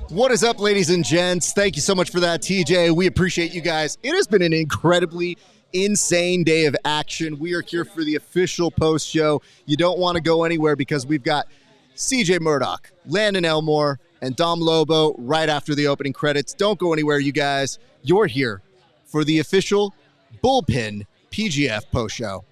What is up, ladies and gents? Thank you so much for that, TJ. We appreciate you guys. It has been an incredibly insane day of action. We are here for the official post show. You don't want to go anywhere because we've got CJ Murdock, Landon Elmore, and Dom Lobo right after the opening credits. Don't go anywhere, you guys. You're here for the official Bullpen PGF post show.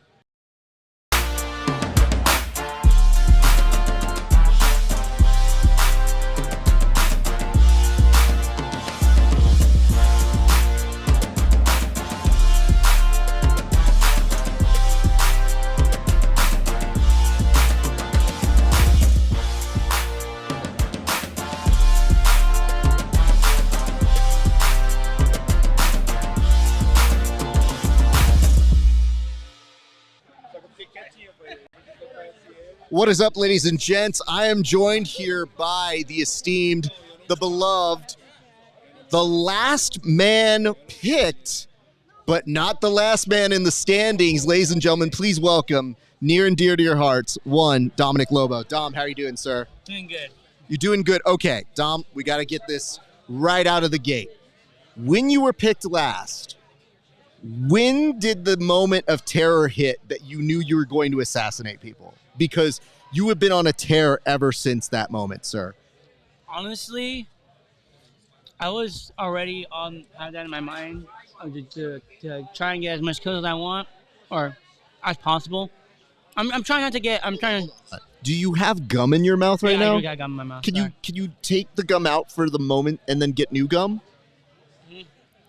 What is up, ladies and gents? I am joined here by the esteemed, the beloved, the last man picked, but not the last man in the standings. Ladies and gentlemen, please welcome, near and dear to your hearts, one, Dominic Lobo. Dom, how are you doing, sir? Doing good. You're doing good? Okay, Dom, we got to get this right out of the gate. When you were picked last, when did the moment of terror hit that you knew you were going to assassinate people? Because you have been on a tear ever since that moment, sir. Honestly, I was already had that in my mind to try and get as much kills as I want, or as possible. I'm trying not to get. Do you have gum in your mouth right now? I do got gum in my mouth. Can you take the gum out for the moment and then get new gum? Mm-hmm.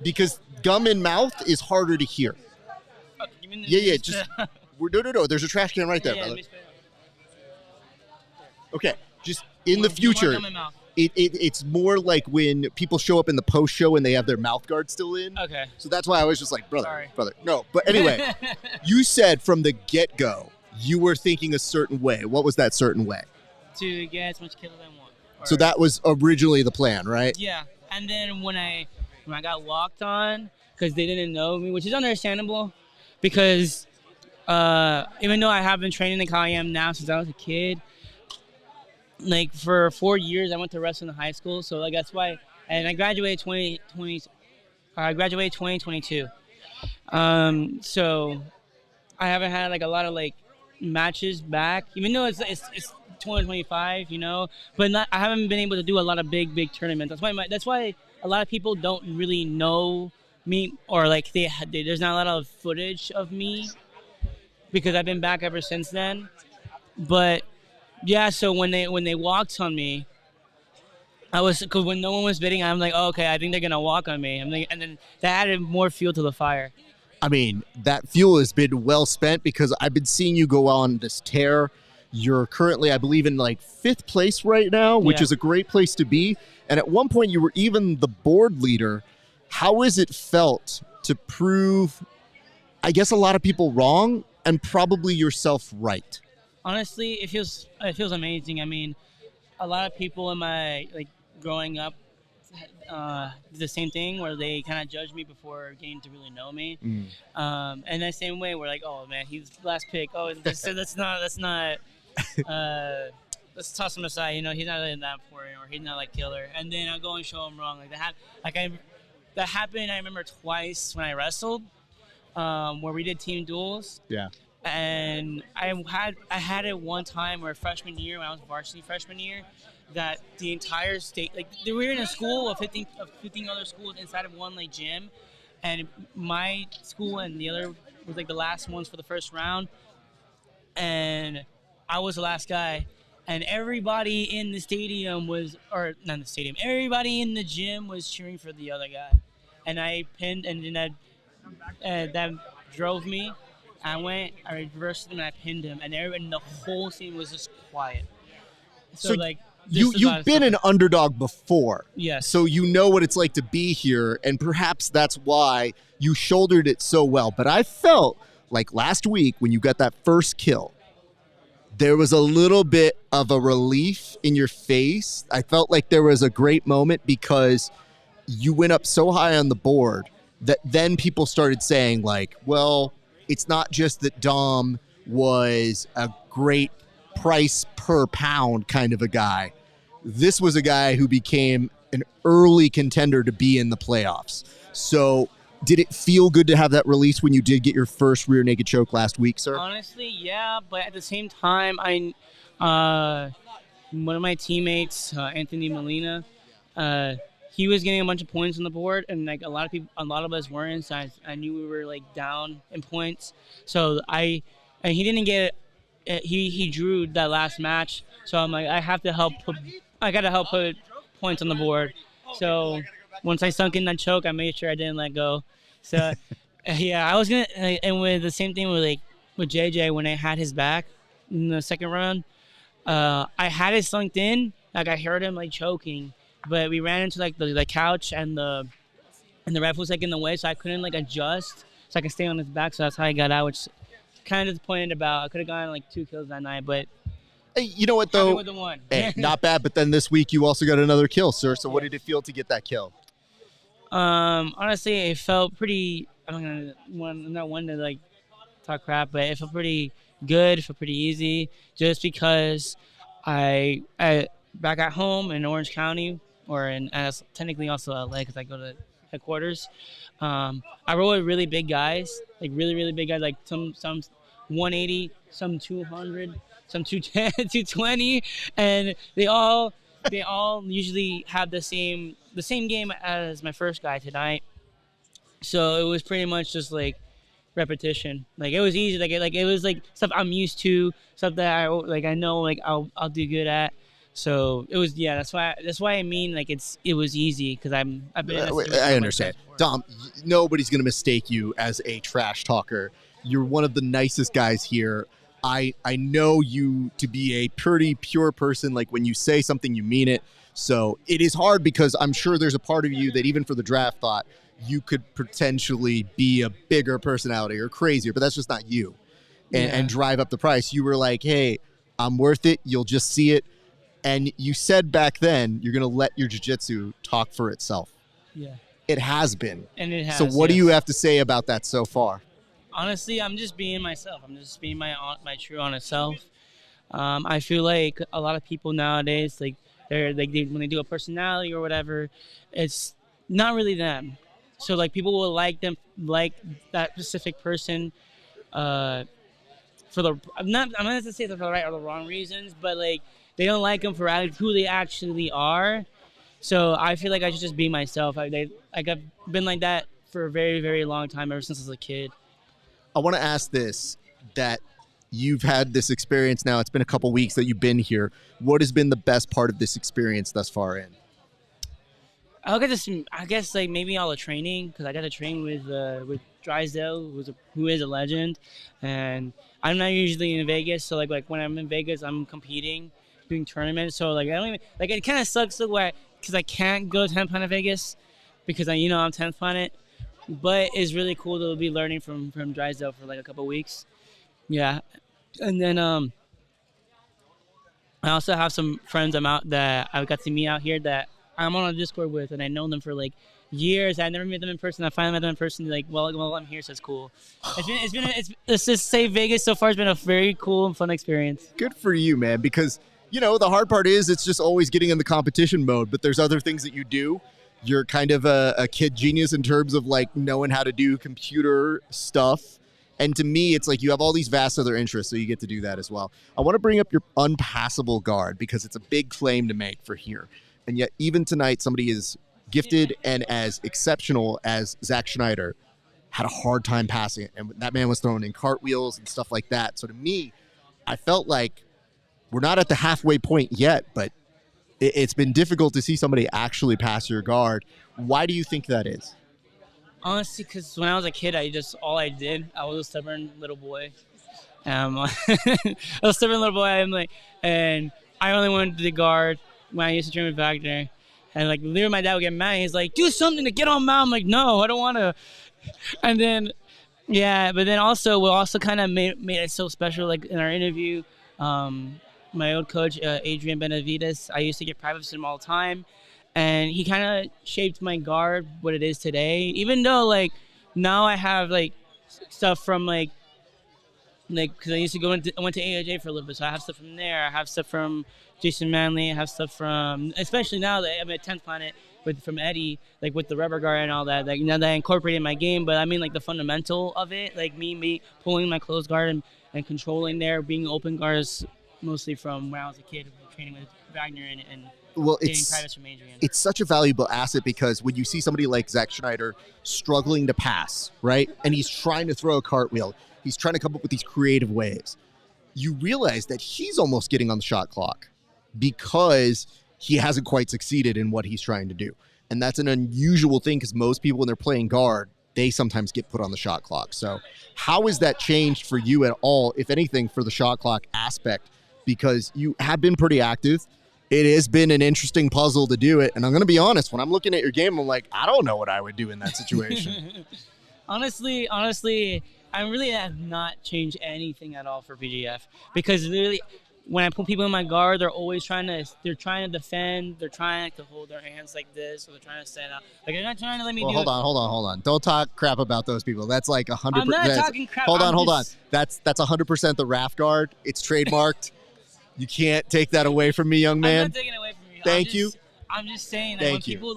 Because gum in mouth is harder to hear. Yeah. Just no. There's a trash can right there, brother. Okay, just in the future, it's more like when people show up in the post show and they have their mouth guard still in. Okay. So that's why I was just like, brother. No, but anyway, you said from the get-go you were thinking a certain way. What was that certain way? To get as much kills as I want. So that was originally the plan, right? Yeah, and then when I got walked on, because they didn't know me, which is understandable, because even though I have been training like how I am now since I was a kid, like for 4 years I went to wrestling in high school, so like that's why. And I graduated 2022. So I haven't had like a lot of like matches back, even though it's 2025, you know. But I haven't been able to do a lot of big tournaments. That's why a lot of people don't really know me, or like there's not a lot of footage of me because I've been back ever since then. But yeah, so when they walked on me, cause when no one was bidding, I'm like, oh, okay, I think they're gonna walk on me. And then that added more fuel to the fire. I mean, that fuel has been well spent because I've been seeing you go on this tear. You're currently, I believe, in like 5th place right now, which is a great place to be. And at one point, you were even the board leader. How has it felt to prove, I guess, a lot of people wrong and probably yourself right? Honestly, it feels amazing. I mean, a lot of people in my growing up did the same thing where they kind of judged me before getting to really know me. And that same way, we're like, oh man, he's last pick. Oh, that's not. Let's toss him aside. You know, he's not really that important, or he's not like killer. And then I'll go and show him wrong. That happened. I remember twice when I wrestled, where we did team duels. Yeah. And I had it one time where freshman year, when I was varsity freshman year, that the entire state, we were in a school of 15 other schools inside of one gym, and my school and the other was the last ones for the first round, and I was the last guy, and everybody in the stadium everybody in the gym was cheering for the other guy, and I pinned, and then that drove me. I reversed him and I pinned him, and the whole scene was just quiet. So you've been an underdog before. Yes. So you know what it's like to be here, and perhaps that's why you shouldered it so well. But I felt like last week when you got that first kill, there was a little bit of a relief in your face. I felt like there was a great moment because you went up so high on the board that then people started saying well, it's not just that Dom was a great price per pound kind of a guy. This was a guy who became an early contender to be in the playoffs. So did it feel good to have that release when you did get your first rear naked choke last week, sir? Honestly, yeah, but at the same time, one of my teammates, Anthony Molina, he was getting a bunch of points on the board, and like a lot of us weren't. So I knew we were like down in points. So and he didn't get it. He drew that last match. So I'm like, I gotta help put points on the board. So once I sunk in that choke, I made sure I didn't let go. So yeah, I was gonna, and with the same thing with JJ when I had his back in the second round. I had it sunk in, like I heard him like choking, but we ran into like the couch and the ref was like in the way, so I couldn't like adjust, so I could stay on his back. So that's how I got out, which kind of disappointed about. I could have gotten like 2 kills that night, but hey, you know what though? With the one. Hey, not bad. But then this week you also got another kill, sir. So what did it feel to get that kill? Honestly, it felt pretty. I'm not one to like talk crap, but it felt pretty good. It felt pretty easy, just because I back at home in Orange County, or in technically also LA because I go to headquarters. I roll with really big guys, like really big guys, like some 180, some 200, some 210, 220, and they all usually have the same game as my first guy tonight. So it was pretty much just like repetition. Like it was easy. Like it was like stuff I'm used to, stuff that I know like I'll do good at. So it was that's why I mean like it was easy because I've been. I understand, Dom. Nobody's gonna mistake you as a trash talker. You're one of the nicest guys here. I know you to be a pretty pure person. Like when you say something, you mean it. So it is hard because I'm sure there's a part of you that even for the draft thought you could potentially be a bigger personality or crazier, but that's just not you. And drive up the price. You were like, hey, I'm worth it. You'll just see it. And you said back then you're going to let your jiu-jitsu talk for itself. Yeah. It has been. And it has. So what do you have to say about that so far? Honestly, I'm just being myself. I'm just being my true honest self. I feel like a lot of people nowadays, like when they do a personality or whatever, it's not really them. So like people will like that specific person, I'm not going to say for the right or the wrong reasons, but like they don't like them for who they actually are. So I feel like I should just be myself. I've been like that for a very, very long time, ever since I was a kid. I want to ask this, that you've had this experience now. It's been a couple weeks that you've been here. What has been the best part of this experience thus far in? I guess like maybe all the training, because I got to train with Drysdale, who is a legend, and I'm not usually in Vegas. So like when I'm in Vegas, I'm competing, doing tournaments. So like I don't even like it. Kind of sucks because I can't go to 10th Planet Vegas because I'm 10th Planet. But it's really cool to be learning from Drysdale for like a couple weeks. Yeah. And then I also have some friends that I got to meet out here that I'm on a Discord with, and I know them for like years. I never met them in person. I finally met them in person. Like, well, I'm here, so it's cool. Let's just say Vegas so far has been a very cool and fun experience. Good for you, man, because the hard part is it's just always getting in the competition mode, but there's other things that you do. You're kind of a kid genius in terms of like knowing how to do computer stuff. And to me, it's like you have all these vast other interests, so you get to do that as well. I want to bring up your unpassable guard because it's a big claim to make for here. And yet even tonight, somebody as gifted and as exceptional as Zach Schneider had a hard time passing it. And that man was throwing in cartwheels and stuff like that. So to me, I felt like we're not at the halfway point yet, but it's been difficult to see somebody actually pass your guard. Why do you think that is? Honestly, because when I was a kid, I was a stubborn little boy. I was a stubborn little boy. And I only wanted to guard when I used to train with Wagner. And like literally my dad would get mad. He's like, do something to get on mount. I'm like, no, I don't want to. And then, but then also, we also kind of made it so special. Like in our interview, my old coach, Adrian Benavides, I used to get practice with him all the time. And he kind of shaped my guard what it is today. Even though like now I have like stuff from like like because I went to AIJ for a little bit, so I have stuff from there. I have stuff from Jason Manley. I have stuff from, especially now that I'm at 10th Planet from Eddie, like with the rubber guard and all that. Like now that I incorporated in my game, but I mean like the fundamental of it, like me pulling my closed guard and controlling there, being open guards mostly from when I was a kid, training with Wagner and well, getting privates from Adrian. It's such a valuable asset because when you see somebody like Zach Schneider struggling to pass, right, and he's trying to throw a cartwheel, he's trying to come up with these creative ways, you realize that he's almost getting on the shot clock because he hasn't quite succeeded in what he's trying to do. And that's an unusual thing because most people, when they're playing guard, they sometimes get put on the shot clock. So how has that changed for you at all, if anything, for the shot clock aspect? Because you have been pretty active. It has been an interesting puzzle to do it. And I'm going to be honest, when I'm looking at your game, I'm like, I don't know what I would do in that situation. Honestly, I really have not changed anything at all for PGF because literally when I put people in my guard, they're always trying to defend. They're trying to hold their hands like this, or they're trying to stand up. Like they're not trying to let me do it. Hold on. Don't talk crap about those people. That's like 100%. I'm not talking crap. Hold on. That's 100% the Raf guard. It's trademarked. You can't take that away from me, young man. I'm not taking it away from you. Thank you. I'm just saying that when people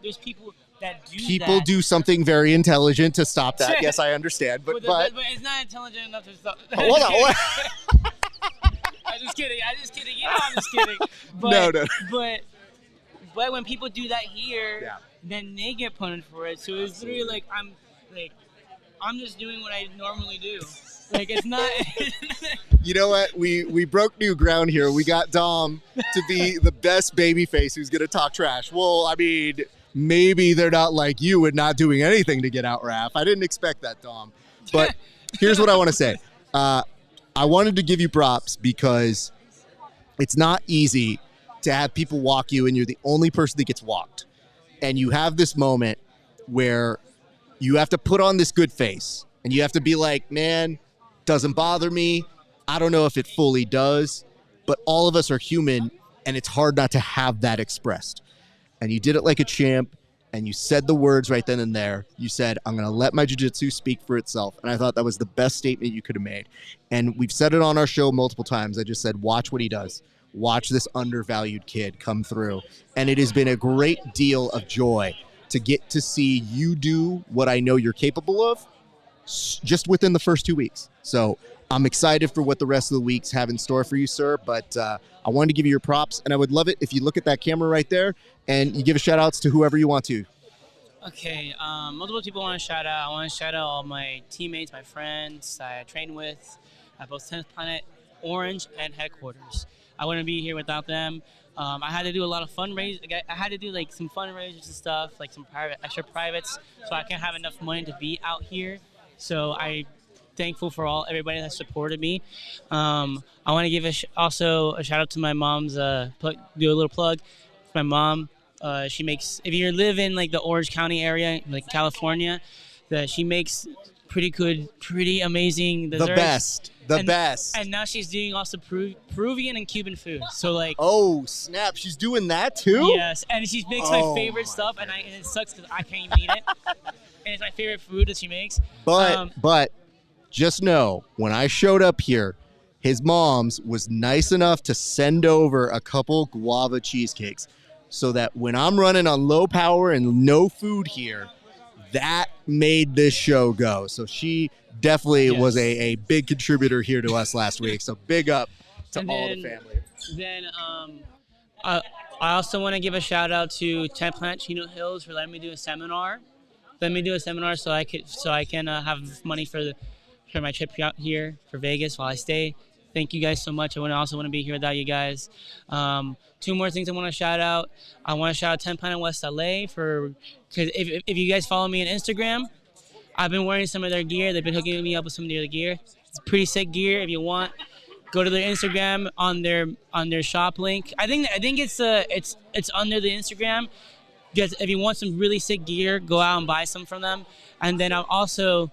there's people that do people that. do something very intelligent to stop that. Yes, I understand, but it's not intelligent enough to stop. Hold on. I'm just kidding. You know I'm just kidding. No. But when people do that here, then they get punished for it. So it's literally like I'm just doing what I normally do. Like it's not. You know what? We broke new ground here. We got Dom to be the best babyface who's gonna talk trash. Well, I mean, maybe they're not like you and not doing anything to get out Raf. I didn't expect that, Dom. But here's what I want to say. I wanted to give you props because it's not easy to have people walk you and you're the only person that gets walked. And you have this moment where you have to put on this good face and you have to be like, man, doesn't bother me. I don't know if it fully does, but all of us are human and it's hard not to have that expressed. And you did it like a champ. And you said the words right then and there. You said, I'm going to let my jiu-jitsu speak for itself. And I thought that was the best statement you could have made. And we've said it on our show multiple times. I just said, watch what he does. Watch this undervalued kid come through. And it has been a great deal of joy to get to see you do what I know you're capable of just within the first 2 weeks. So I'm excited for what the rest of the weeks have in store for you, sir. But I wanted to give you your props. And I would love it if you look at that camera right there and you give a shout outs to whoever you want to. Okay, multiple people want to shout out. I want to shout out all my teammates, my friends I train with at both 10th Planet, Orange, and Headquarters. I wouldn't be here without them. I had to do a lot of fundraising. I had to do like some fundraisers and stuff, like some extra privates, so I can have enough money to be out here. So I'm thankful for everybody that supported me. I want to give also a shout out to my mom's. Do a little plug. My mom, she makes, if you live in like the Orange County area, like California, she makes pretty amazing desserts. The best. And now she's doing also Peruvian and Cuban food. So like. Oh snap! She's doing that too. Yes, and she makes my favorite stuff, and it sucks because I can't even eat it. And it's my favorite food that she makes. But just know when I showed up here, his mom's was nice enough to send over a couple guava cheesecakes. So that when I'm running on low power and no food here, that made this show go. So she definitely was a big contributor here to us last week. So big up to all the family. Then I also want to give a shout out to 10th Planet Chino Hills for letting me do a seminar. So I can have money for my trip out here for Vegas while I stay. Thank you guys so much. I also want to be here without you guys. Two more things I want to shout out. I want to shout out 10 Planet West LA because if you guys follow me on Instagram, I've been wearing some of their gear. They've been hooking me up with some of their gear. It's pretty sick gear. If you want, go to their Instagram on their shop link. I think it's under the Instagram. Just if you want some really sick gear, go out and buy some from them. And then I'm also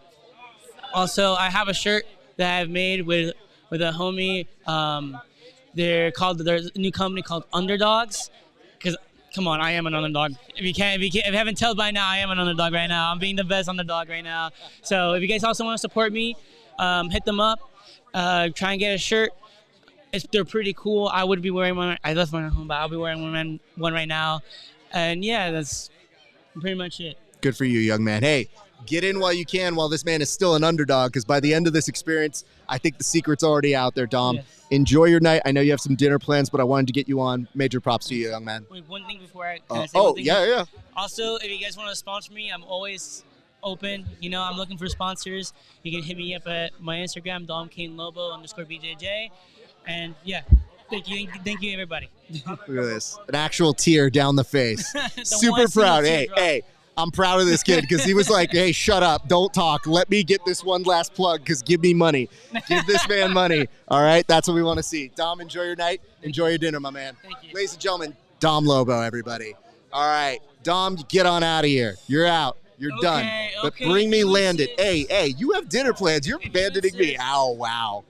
I have a shirt that I've made with a homie. There's a new company called Underdogs. Because, come on, I am an underdog. If you haven't told by now, I am an underdog right now. I'm being the best underdog right now. So if you guys also want to support me, hit them up. Try and get a shirt. They're pretty cool. I would be wearing one. I left one at home, but I'll be wearing one right now. And yeah, that's pretty much it. Good for you, young man. Hey, get in while you can while this man is still an underdog, because by the end of this experience, I think the secret's already out there, Dom. Yes. Enjoy your night. I know you have some dinner plans, but I wanted to get you on. Major props to you, young man. Wait, one thing before I can I say one thing? Yeah. Also, if you guys want to sponsor me, I'm always open. You know, I'm looking for sponsors. You can hit me up at my Instagram, DomKaneLobo_BJJ. And yeah, thank you, everybody. Look at this. An actual tear down the face. Super proud. Hey, I'm proud of this kid because he was like, hey, shut up. Don't talk. Let me get this one last plug because give me money. Give this man money. All right? That's what we want to see. Dom, enjoy your night. Enjoy your dinner, my man. Thank you. Ladies and gentlemen, Dom Lobo, everybody. All right. Dom, get on out of here. You're out. You're done. But bring me Landon. Hey, you have dinner plans. You're abandoning me. Ow, wow.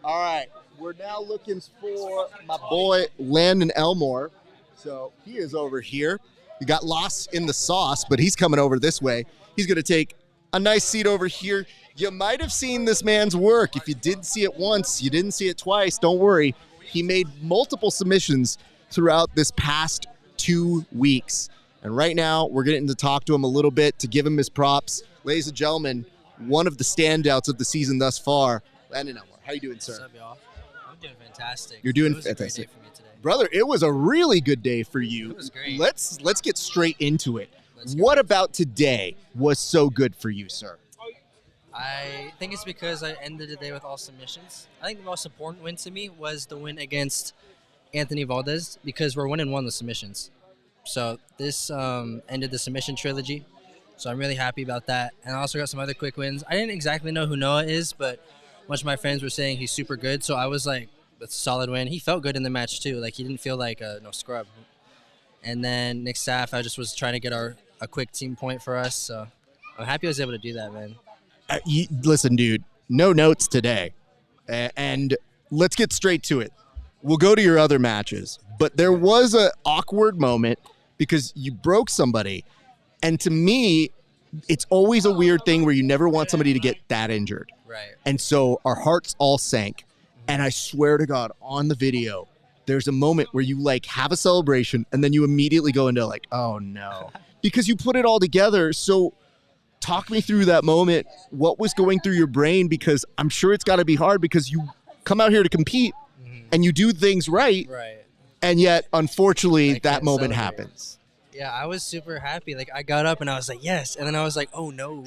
All right. We're now looking for my boy Landon Elmore. So he is over here. He got lost in the sauce, but he's coming over this way. He's going to take a nice seat over here. You might have seen this man's work. If you didn't see it once, you didn't see it twice, don't worry. He made multiple submissions throughout this past 2 weeks. And right now, we're getting to talk to him a little bit to give him his props. Ladies and gentlemen, one of the standouts of the season thus far, Landon Elmore. How you doing, sir? What's up, y'all? I'm doing fantastic. You're doing fantastic. fantastic. It was a great day for me today. Brother, it was a really good day for you. It was great. Let's get straight into it. What about today was so good for you, sir? I think it's because I ended the day with all submissions. I think the most important win to me was the win against Anthony Valdez because we're 1-1 the submissions. So this ended the submission trilogy. So I'm really happy about that. And I also got some other quick wins. I didn't exactly know who Noah is, but a bunch of my friends were saying he's super good. So I was like, that's a solid win. He felt good in the match too. Like he didn't feel like no scrub. And then Nick Saff, I just was trying to get a quick team point for us. So I'm happy I was able to do that, man. Listen, dude, no notes today. And let's get straight to it. We'll go to your other matches. But there was an awkward moment because you broke somebody. And to me, it's always a weird thing where you never want somebody to get that injured. Right. And so our hearts all sank. And I swear to God, on the video, there's a moment where you like have a celebration and then you immediately go into like, oh no, because you put it all together. So talk me through that moment. What was going through your brain? Because I'm sure it's got to be hard because you come out here to compete and you do things right. Right. And yet, unfortunately, that moment happens. Yeah, I was super happy. Like I got up and I was like, yes. And then I was like, oh no.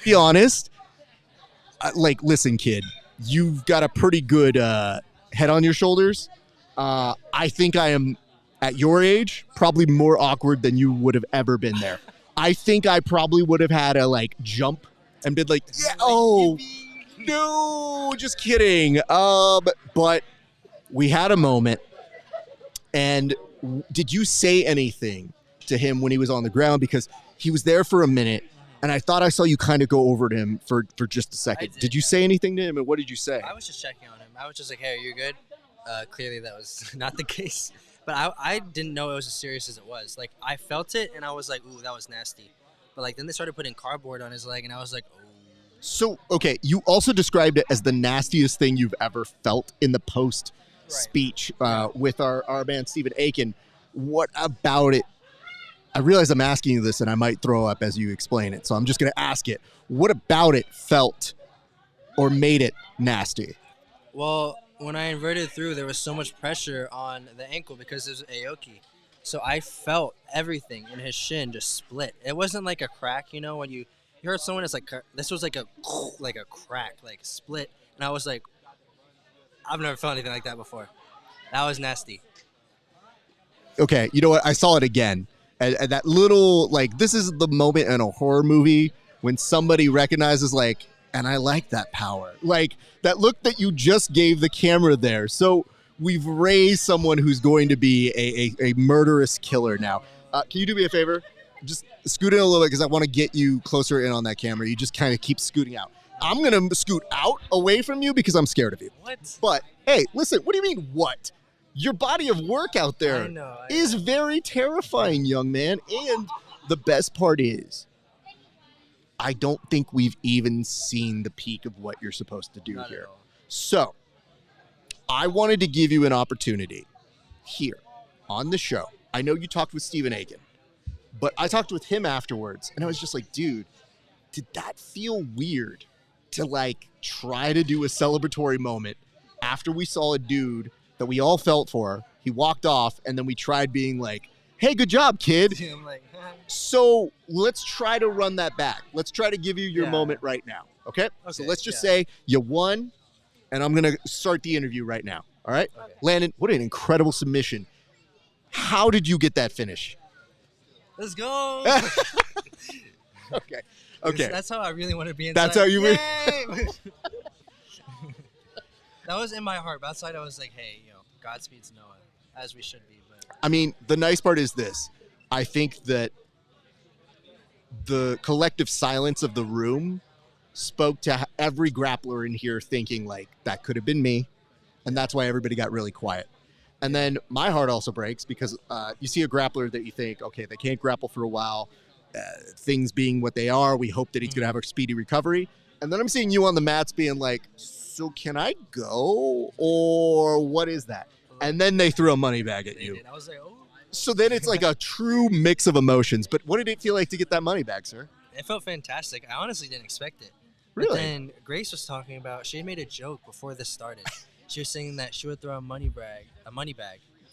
Be honest. Listen, kid, you've got a pretty good head on your shoulders. I think I am, at your age, probably more awkward than you would have ever been there. I think I probably would have had a, jump and been like, yeah, oh, no, just kidding. But we had a moment, and did you say anything to him when he was on the ground? Because he was there for a minute. And I thought I saw you kind of go over to him for just a second. Did you say anything to him, and what did you say? I was just checking on him. I was just like, hey, are you good? Clearly that was not the case. But I didn't know it was as serious as it was. Like, I felt it, and I was like, ooh, that was nasty. But, then they started putting cardboard on his leg, and I was like, oh. So, okay, you also described it as the nastiest thing you've ever felt in the post-speech with our man Stephen Aiken. What about it? I realize I'm asking you this and I might throw up as you explain it, so I'm just going to ask it. What about it felt or made it nasty? Well, when I inverted through, there was so much pressure on the ankle because there's Aoki. So I felt everything in his shin just split. It wasn't like a crack, when you heard someone, it's like, this was like a crack, split. And I was like, I've never felt anything like that before. That was nasty. Okay, you know what? I saw it again. And that little, this is the moment in a horror movie when somebody recognizes, and I like that power. That look that you just gave the camera there. So we've raised someone who's going to be a murderous killer now. Can you do me a favor? Just scoot in a little bit because I want to get you closer in on that camera. You just kind of keep scooting out. I'm going to scoot out away from you because I'm scared of you. What? But, hey, listen, what do you mean, what? Your body of work out there is very terrifying, young man. And the best part is, I don't think we've even seen the peak of what you're supposed to do Not here. at all. So I wanted to give you an opportunity here on the show. I know you talked with Stephen Aiken, but I talked with him afterwards, and I was just like, dude, did that feel weird to like try to do a celebratory moment after we saw a dude that we all felt for? He walked off, and then we tried being like, hey, good job, kid. I'm like, So let's try to run that back. Let's try to give you your moment right now, okay? So let's just say you won, and I'm going to start the interview right now, all right? Okay. Landon, what an incredible submission. How did you get that finish? let's go. Okay. That's how I really want to be inside. That's how you were. That was in my heart. But outside, I was like, hey, Godspeed to Noah, as we should be. But I mean, the nice part is this. I think that the collective silence of the room spoke to every grappler in here thinking like, that could have been me. And that's why everybody got really quiet. And then my heart also breaks because you see a grappler that you think, okay, they can't grapple for a while. Things being what they are, we hope that he's going to have a speedy recovery. And then I'm seeing you on the mats being like, so can I go? Or what is that? And then they threw a money bag at you. I was like, oh. So then it's like a true mix of emotions. But what did it feel like to get that money back, sir? It felt fantastic. I honestly didn't expect it. Really? But then Grace was talking about, she had made a joke before this started. She was saying that she would throw a money bag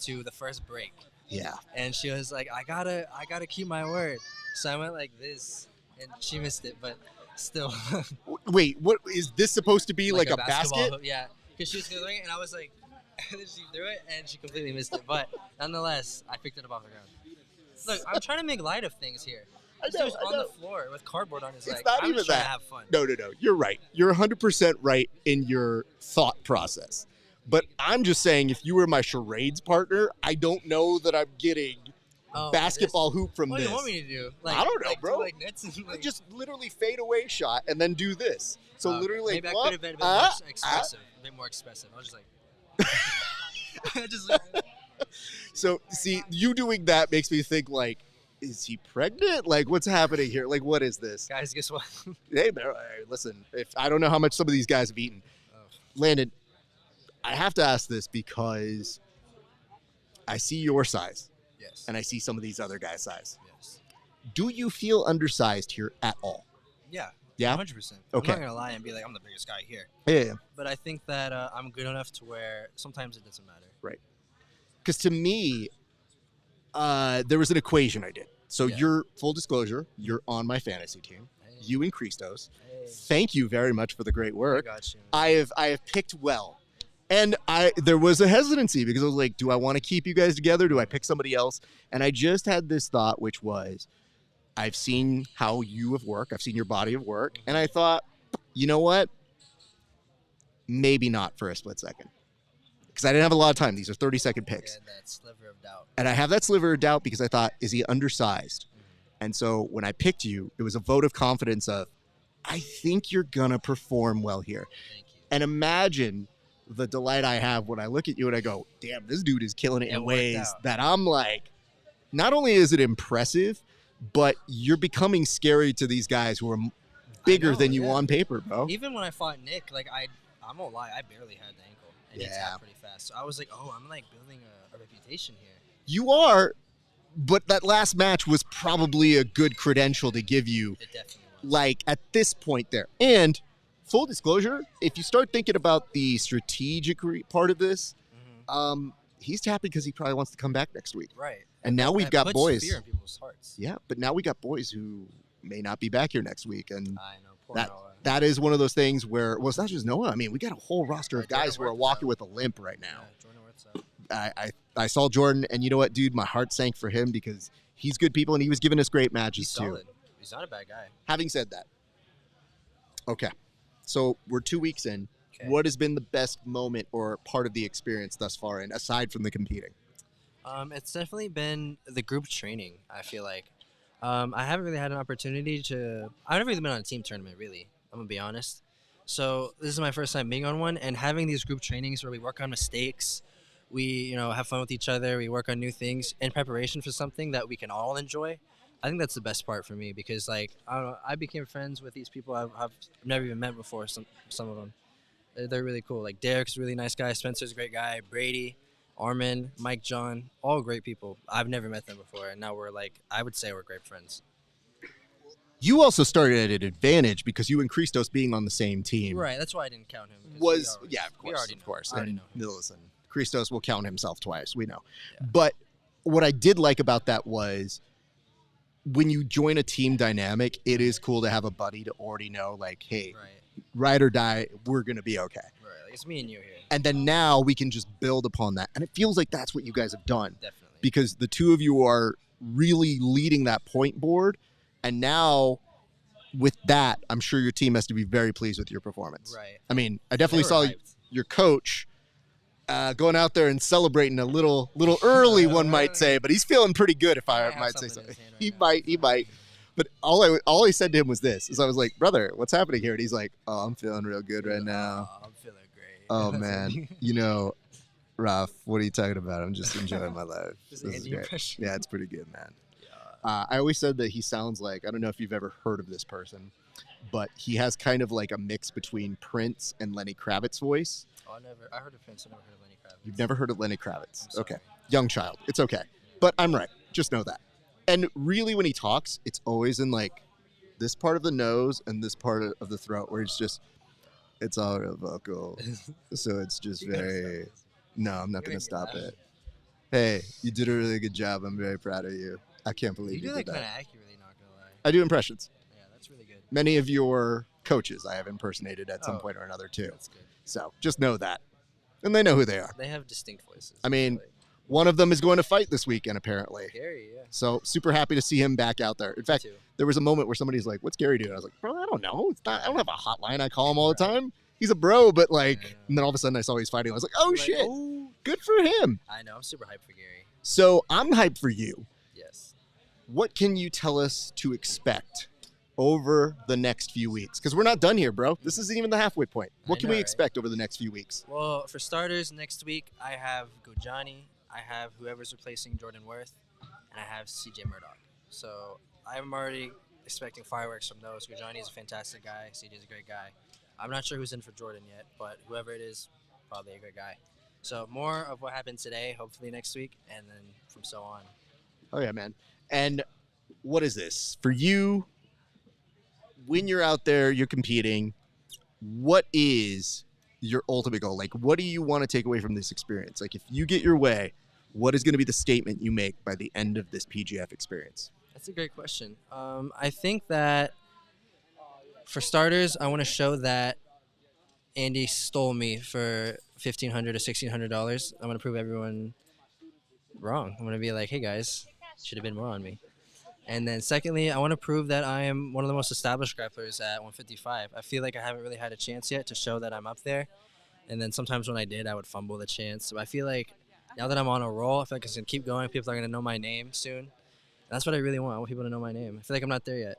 to the first break. Yeah. And she was like, I gotta keep my word. So I went like this, and she missed it, but still. Wait, what is this supposed to be? Like a basket? Hook, yeah, because she was throwing it, and I was like, and then she threw it, and she completely missed it. But nonetheless, I picked it up off the ground. Look, I'm trying to make light of things here. This dude's on the floor with cardboard on his leg. I'm just trying to have fun. No. You're right. You're 100% right in your thought process. But I'm just saying, if you were my charades partner, I don't know that I'm getting basketball hoop from what this. What do you want me to do? Like, I don't know, bro. Like nets and like... Just literally fade away shot and then do this. So literally, maybe I could have been a bit more expressive. A bit more expressive. I was just like, So see, you doing that makes me think like, is he pregnant? Like, what's happening here? Like, what is this? guys, guess what? Hey, listen. If I don't know how much some of these guys have eaten, Landon, I have to ask this because I see your size. Yes. And I see some of these other guys' size. Yes. Do you feel undersized here at all? Yeah. Yeah? 100%. Okay. I'm not going to lie and be like, I'm the biggest guy here. Yeah. But I think that I'm good enough to where sometimes it doesn't matter. Right. Because to me, there was an equation I did. So you're, full disclosure, you're on my fantasy team. Hey. You and Christos. Hey. Thank you very much for the great work. I got you. I have picked well. And there was a hesitancy because I was like, do I want to keep you guys together? Do I pick somebody else? And I just had this thought, which was, I've seen how you have worked. I've seen your body of work. And I thought, you know what? Maybe not for a split second. Because I didn't have a lot of time. These are 30-second picks. Yeah, that sliver of doubt. And I have that sliver of doubt because I thought, is he undersized? Mm-hmm. And so when I picked you, it was a vote of confidence of, I think you're going to perform well here. Thank you. And imagine the delight I have when I look at you and I go, damn, this dude is killing it in ways that I'm like, not only is it impressive, but you're becoming scary to these guys who are bigger than you on paper, bro. Even when I fought Nick, like I won't lie, I barely had the ankle. And he tapped pretty fast. So I was like, oh, I'm like building a reputation here. You are, but that last match was probably a good credential to give you. It definitely was. Like at this point there. And full disclosure, if you start thinking about the strategic part of this, he's tapping because he probably wants to come back next week. Right. And now we've got boys. Fear in people's hearts. Yeah, but now we got boys who may not be back here next week. And I know, poor Noah. That is one of those things where, well, it's not just Noah. I mean, we got a whole roster of guys who are walking with a limp right now. Yeah, Jordan I saw Jordan, and you know what, dude? My heart sank for him because he's good people, and he was giving us great matches, he's solid. He's not a bad guy. Having said that, okay, so we're 2 weeks in. Okay. What has been the best moment or part of the experience thus far, and aside from the competing? It's definitely been the group training, I feel like. I haven't really had an opportunity to... I've never really been on a team tournament, really. I'm going to be honest. So this is my first time being on one, and having these group trainings where we work on mistakes, we have fun with each other, we work on new things in preparation for something that we can all enjoy. I think that's the best part for me because, like, I don't know, I became friends with these people I've never even met before. Some of them, they're really cool. Like Derek's a really nice guy. Spencer's a great guy. Brady, Armin, Mike, John, all great people. I've never met them before, and now we're like, I would say we're great friends. You also started at an advantage because you and Christos being on the same team. Right, that's why I didn't count him. Of course. Of course. I already know him. Listen, Christos will count himself twice. We know. Yeah. But what I did like about that was when you join a team dynamic, it is cool to have a buddy to already know, like, hey, ride or die, we're going to be okay. Right, like it's me and you here. And then now we can just build upon that. And it feels like that's what you guys have done. Definitely. Because the two of you are really leading that point board. And now with that, I'm sure your team has to be very pleased with your performance. Right. I mean, I definitely saw your coach going out there and celebrating a little early, one might say, but he's feeling pretty good, if I might say so. He might. But all I said to him was this: I was like, "Brother, what's happening here?" And he's like, "Oh, I'm feeling real good right now. I'm feeling great." Oh man, Raf, what are you talking about? I'm just enjoying my life. This is great. Yeah, it's pretty good, man. I always said that he sounds like, I don't know if you've ever heard of this person, but he has kind of like a mix between Prince and Lenny Kravitz's voice. Oh, I heard of Prince. I never heard of Lenny Kravitz. You've never heard of Lenny Kravitz? Okay. Young child. It's okay. But I'm right. Just know that. And really when he talks, it's always in like this part of the nose and this part of the throat where it's all real vocal. So it's just very, no, I'm not going to stop it. Hey, you did a really good job. I'm very proud of you. I can't believe you did that. You do that kind of accurately, not gonna lie. I do impressions. Yeah, that's really good. Many of your coaches I have impersonated at some point or another too. That's good. So just know that. And they know who they are. They have distinct voices. I mean, one of them is going to fight this weekend apparently. Gary, yeah. So super happy to see him back out there. In fact, there was a moment where somebody's like, "What's Gary doing?" I was like, "Bro, I don't know. It's not. I don't have a hotline. I call him all the time. He's a bro." But like, and then all of a sudden I saw he's fighting. I was like, "Oh shit, good for him." I know. I'm super hyped for Gary. So I'm hyped for you. Yes. What can you tell us to expect over the next few weeks? Because we're not done here, bro. This isn't even the halfway point. What can we expect over the next few weeks? Well, for starters, next week I have Gojani, I have whoever's replacing Jordan Worth, and I have CJ Murdock. So I'm already expecting fireworks from those. Gojani is a fantastic guy. CJ is a great guy. I'm not sure who's in for Jordan yet, but whoever it is, probably a great guy. So more of what happened today, hopefully next week, and then from so on. Oh, yeah, man. And what is this? For you, when you're out there, you're competing, what is your ultimate goal? Like, what do you want to take away from this experience? Like, if you get your way, what is going to be the statement you make by the end of this PGF experience? That's a great question. I think that, for starters, I want to show that Andy stole me for $1,500 or $1,600. I'm going to prove everyone wrong. I'm going to be like, hey, guys, should have been more on me. And then secondly, I want to prove that I am one of the most established grapplers at 155. I feel like I haven't really had a chance yet to show that I'm up there. And then sometimes when I did, I would fumble the chance. So I feel like now that I'm on a roll, I feel like it's going to keep going. People are going to know my name soon. And that's what I really want. I want people to know my name. I feel like I'm not there yet.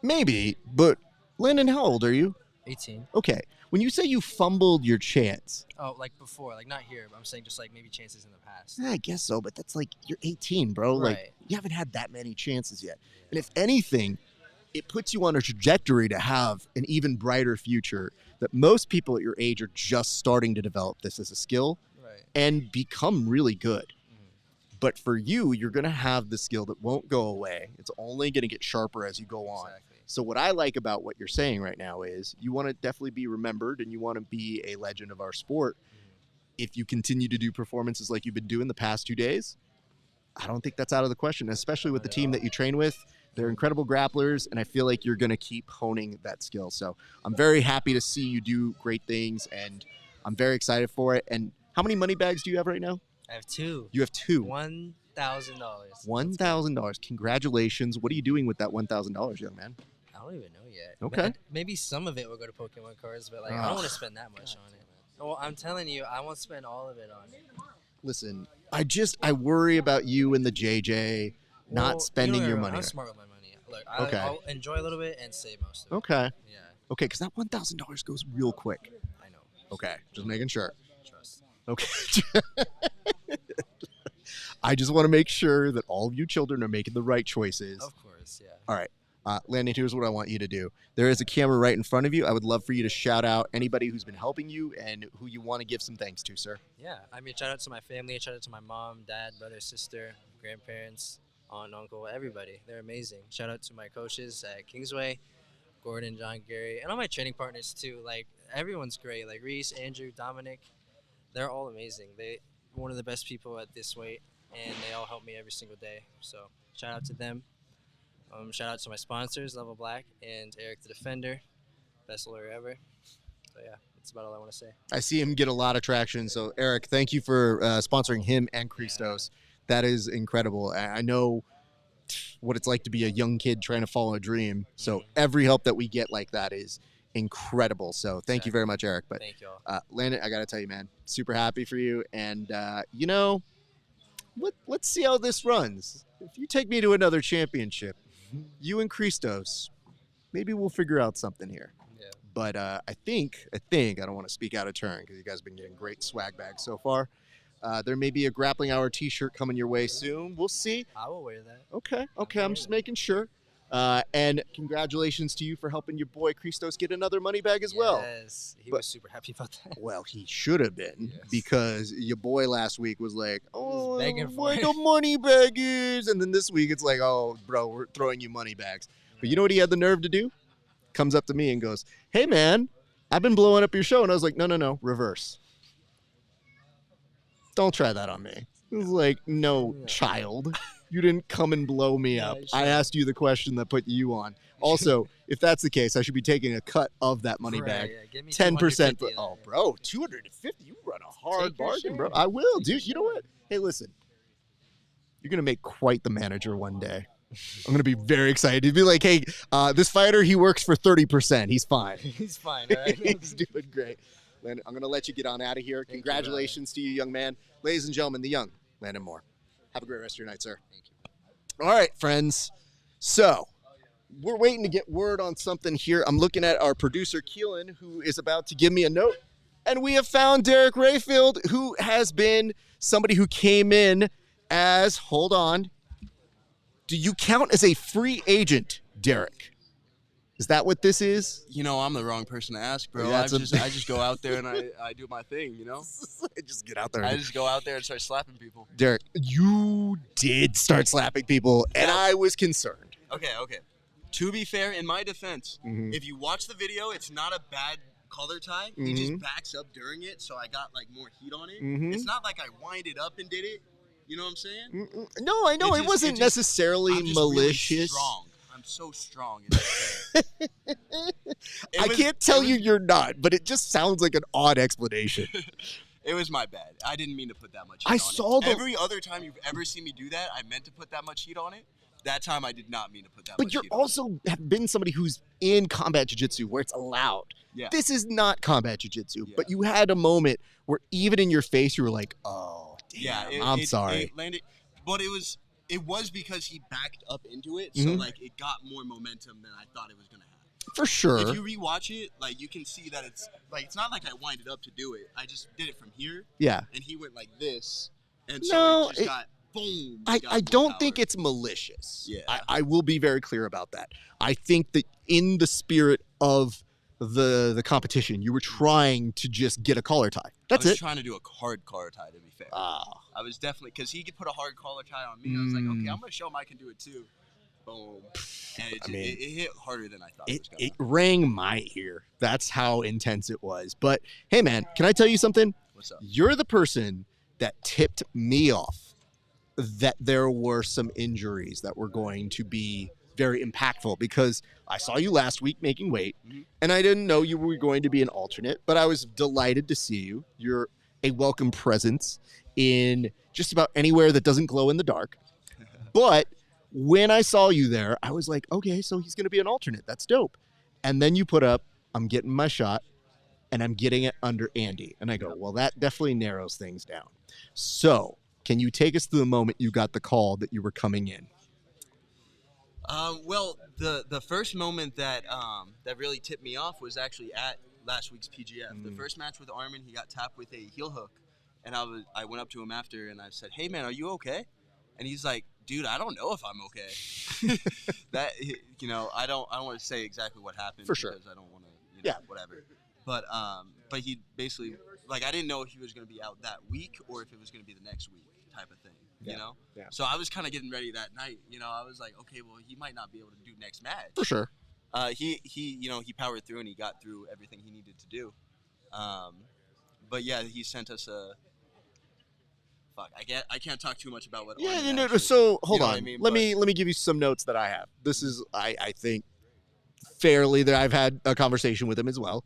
Maybe, but Landon, how old are you? 18. Okay. When you say you fumbled your chance. Oh, like before. Like not here, but I'm saying just like maybe chances in the past. I guess so, but that's like, you're 18, bro. Right. Like, you haven't had that many chances yet. And if anything, it puts you on a trajectory to have an even brighter future that most people at your age are just starting to develop this as a skill and become really good. But for you, you're going to have the skill that won't go away. It's only going to get sharper as you go on. Exactly. So what I like about what you're saying right now is you want to definitely be remembered and you want to be a legend of our sport. If you continue to do performances like you've been doing the past 2 days, I don't think that's out of the question, especially with the team that you train with. They're incredible grapplers, and I feel like you're going to keep honing that skill. So I'm very happy to see you do great things, and I'm very excited for it. And how many money bags do you have right now? I have 2. You have 2. $1,000. $1,000. Congratulations. What are you doing with that $1,000, young man? I don't even know yet. Okay. Maybe some of it will go to Pokemon cards, but like I don't want to spend that much on it. Well, I'm telling you, I won't spend all of it on it. Listen, I worry about you and the JJ not spending your money. I'm smart with my money. Look, I'll enjoy a little bit and save most of it. Okay. Yeah. Okay, because that $1,000 goes real quick. I know. Okay, just making sure. Trust. Okay. I just want to make sure that all of you children are making the right choices. Of course, yeah. All right. Landon, here's what I want you to do. There is a camera right in front of you. I would love for you to shout out anybody who's been helping you and who you want to give some thanks to, sir. Yeah, I mean, shout out to my family, shout out to my mom, dad, brother, sister, grandparents, aunt, uncle, everybody. They're amazing. Shout out to my coaches at Kingsway, Gordon, John, Gary, and all my training partners too. Like, everyone's great. Like Reese, Andrew, Dominic, they're all amazing. They're one of the best people at this weight, and they all help me every single day. So shout out to them. Shout out to my sponsors, Level Black and Eric the Defender, best lawyer ever. So yeah, that's about all I want to say. I see him get a lot of traction. So Eric, thank you for sponsoring him and Christos. Yeah. That is incredible. I know what it's like to be a young kid trying to follow a dream. So every help that we get like that is incredible. So thank you very much, Eric. But thank y'all. Landon, I got to tell you, man, super happy for you. And, let's see how this runs. If you take me to another championship, you and Christos, maybe we'll figure out something here. Yeah. But I think, I don't want to speak out of turn because you guys have been getting great swag bags so far. There may be a Grappling Hour t-shirt coming your way soon. We'll see. I will wear that. Okay. I'm just making sure. And congratulations to you for helping your boy Christos get another money bag as well. Yes, he was super happy about that. Well, he should have been because your boy last week was like, "Oh, where the money bag is," and then this week it's like, "Oh, bro, we're throwing you money bags." But you know what he had the nerve to do? Comes up to me and goes, "Hey, man, I've been blowing up your show," and I was like, "No, reverse. Don't try that on me." It was like, "No, child." You didn't come and blow me up. I asked you the question that put you on. Also, if that's the case, I should be taking a cut of that money bag. Yeah. Give me 10%. Oh, bro, 250. You run a hard bargain, bro. I will, dude. You know what? Hey, listen. You're going to make quite the manager one day. I'm going to be very excited. He'd be like, hey, this fighter, he works for 30%. He's fine. He's fine, all right? He's doing great. Landon, I'm going to let you get on out of here. Congratulations to you, young man. Ladies and gentlemen, the young Landon Moore. Have a great rest of your night, sir. Thank you. All right, friends. So we're waiting to get word on something here. I'm looking at our producer, Keelan, who is about to give me a note. And we have found Derek Rayfield, who has been somebody who came in as, hold on, do you count as a free agent, Derek? Is that what this is? You know, I'm the wrong person to ask, bro. Yeah, I just go out there and I do my thing, you know? I just get out there. I just go out there and start slapping people. Derek, you did start slapping people, and I was concerned. Okay. To be fair, in my defense, if you watch the video, it's not a bad collar tie. He just backs up during it, so I got, like, more heat on it. It's not like I winded up and did it. You know what I'm saying? No, I know. It wasn't necessarily malicious. Really strong. I'm so strong. I can't tell you you're not, but it just sounds like an odd explanation. It was my bad. I didn't mean to put that much heat on it. Every other time you've ever seen me do that, I meant to put that much heat on it. That time I did not mean to put that much heat on it. But you're also have been somebody who's in combat jiu-jitsu where it's allowed. Yeah. This is not combat jiu-jitsu, but you had a moment where even in your face you were like, oh, damn, I'm sorry. It landed, but it was because he backed up into it, so like it got more momentum than I thought it was gonna have. For sure. If you rewatch it, like you can see that it's not like I winded up to do it. I just did it from here. Yeah. And he went like this, and so it just got boom. I don't think it's malicious. Yeah. I will be very clear about that. I think that in the spirit of the competition, you were trying to just get a collar tie. That's it. I was trying to do a hard collar tie, to be fair. I was definitely, because he could put a hard collar tie on me. I was like, okay, I'm going to show him I can do it too. Boom. And it hit harder than I thought it was going to. It rang my ear. That's how intense it was. But, hey, man, can I tell you something? What's up? You're the person that tipped me off that there were some injuries that were going to be very impactful, because I saw you last week making weight, and I didn't know you were going to be an alternate, but I was delighted to see you. You're a welcome presence in just about anywhere that doesn't glow in the dark. But when I saw you there, I was like, okay, so he's going to be an alternate. That's dope. And then you put up, I'm getting my shot, and I'm getting it under Andy. And I go, well, that definitely narrows things down. So can you take us to the moment you got the call that you were coming in? Well, the first moment that really tipped me off was actually at last week's PGF. The first match with Armin, he got tapped with a heel hook, and I went up to him after and I said, "Hey man, are you okay?" And he's like, dude, I don't know if I'm okay. That, you know, I don't want to say exactly what happened. For sure. Because I don't want to, you know, whatever. But he basically, like, I didn't know if he was going to be out that week or if it was going to be the next week type of thing, you know? Yeah. So I was kind of getting ready that night, you know, I was like, okay, well, he might not be able to do next match. For sure. He you know, he powered through and he got through everything he needed to do. But yeah, he sent us a, fuck, I can't talk too much about what. Yeah, no. So hold on. I mean? Let me give you some notes that I have. This is I think fairly that I've had a conversation with him as well,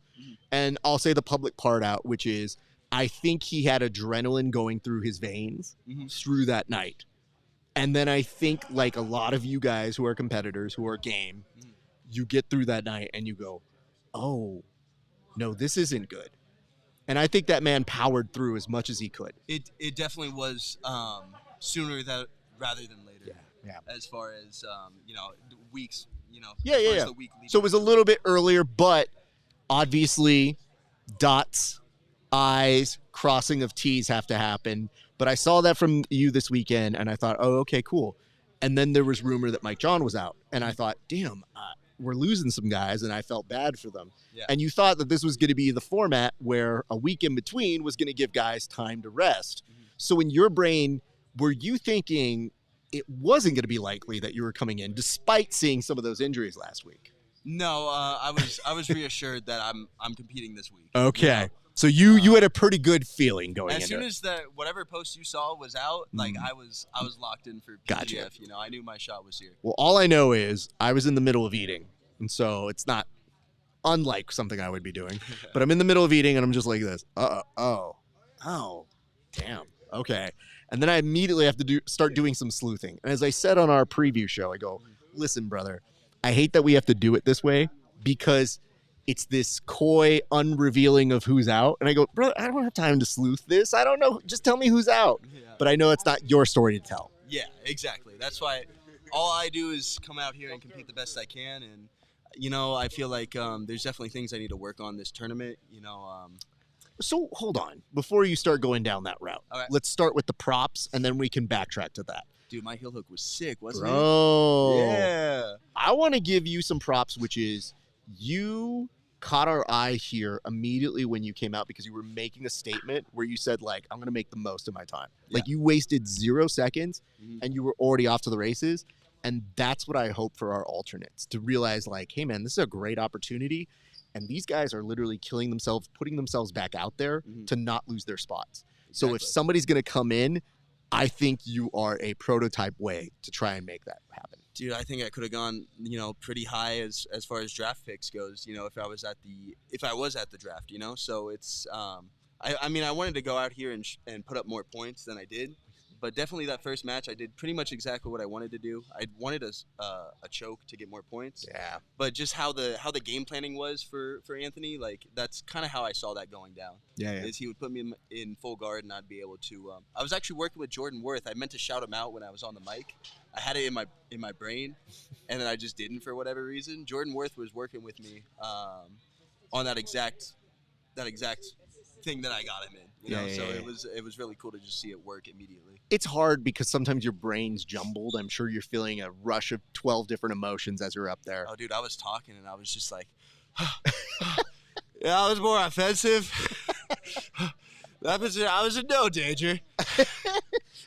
and I'll say the public part out, which is I think he had adrenaline going through his veins through that night, and then I think like a lot of you guys who are competitors who are game, you get through that night and you go, oh, no, this isn't good. And I think that man powered through as much as he could. It definitely was sooner rather than later. Yeah. As far as you know, weeks. You know. Yeah. The week so it was a little bit earlier, but obviously, dots, I's, crossing of T's have to happen. But I saw that from you this weekend, and I thought, oh, okay, cool. And then there was rumor that Mike John was out, and I thought, damn, we're losing some guys, and I felt bad for them. Yeah. And you thought that this was going to be the format where a week in between was going to give guys time to rest. So in your brain, were you thinking it wasn't going to be likely that you were coming in, despite seeing some of those injuries last week? No, I was reassured that I'm competing this week. Okay, you know? So you had a pretty good feeling going into it. As soon as that whatever post you saw was out, like I was locked in for PGF. Gotcha. You know, I knew my shot was here. Well, all I know is I was in the middle of eating, and so it's not unlike something I would be doing. But I'm in the middle of eating, and I'm just like this. Oh, damn. Okay. And then I immediately have to start doing some sleuthing. And as I said on our preview show, I go, listen, brother, I hate that we have to do it this way because it's this coy unrevealing of who's out. And I go, bro, I don't have time to sleuth this. I don't know. Just tell me who's out. Yeah. But I know it's not your story to tell. Yeah, exactly. That's why all I do is come out here and compete the best I can. And, you know, I feel like there's definitely things I need to work on this tournament, you know. So hold on. Before you start going down that route, let's start with the props, and then we can backtrack to that. Dude, my heel hook was sick, wasn't it? Bro. Yeah. I want to give you some props, which is you caught our eye here immediately when you came out because you were making a statement where you said, like, I'm going to make the most of my time. Yeah. Like, you wasted 0 seconds, and you were already off to the races. And that's what I hope for our alternates, to realize, like, hey, man, this is a great opportunity. And these guys are literally killing themselves, putting themselves back out there to not lose their spots. Exactly. So if somebody's going to come in, I think you are a prototype way to try and make that happen. Dude, I think I could have gone, you know, pretty high as far as draft picks goes, you know, if I was at the draft, you know. So it's I mean, I wanted to go out here and put up more points than I did. But definitely that first match, I did pretty much exactly what I wanted to do. I wanted a choke to get more points. Yeah. But just how the game planning was for Anthony, like that's kind of how I saw that going down. Yeah. Is he would put me in full guard and I'd be able to. I was actually working with Jordan Worth. I meant to shout him out when I was on the mic. I had it in my brain, and then I just didn't for whatever reason. Jordan Worth was working with me on that exact thing that I got him in. You know, so it was really cool to just see it work immediately. It's hard because sometimes your brain's jumbled. I'm sure you're feeling a rush of 12 different emotions as you're up there. Oh, dude, I was talking and I was just like, yeah, I was more offensive. I was in no danger.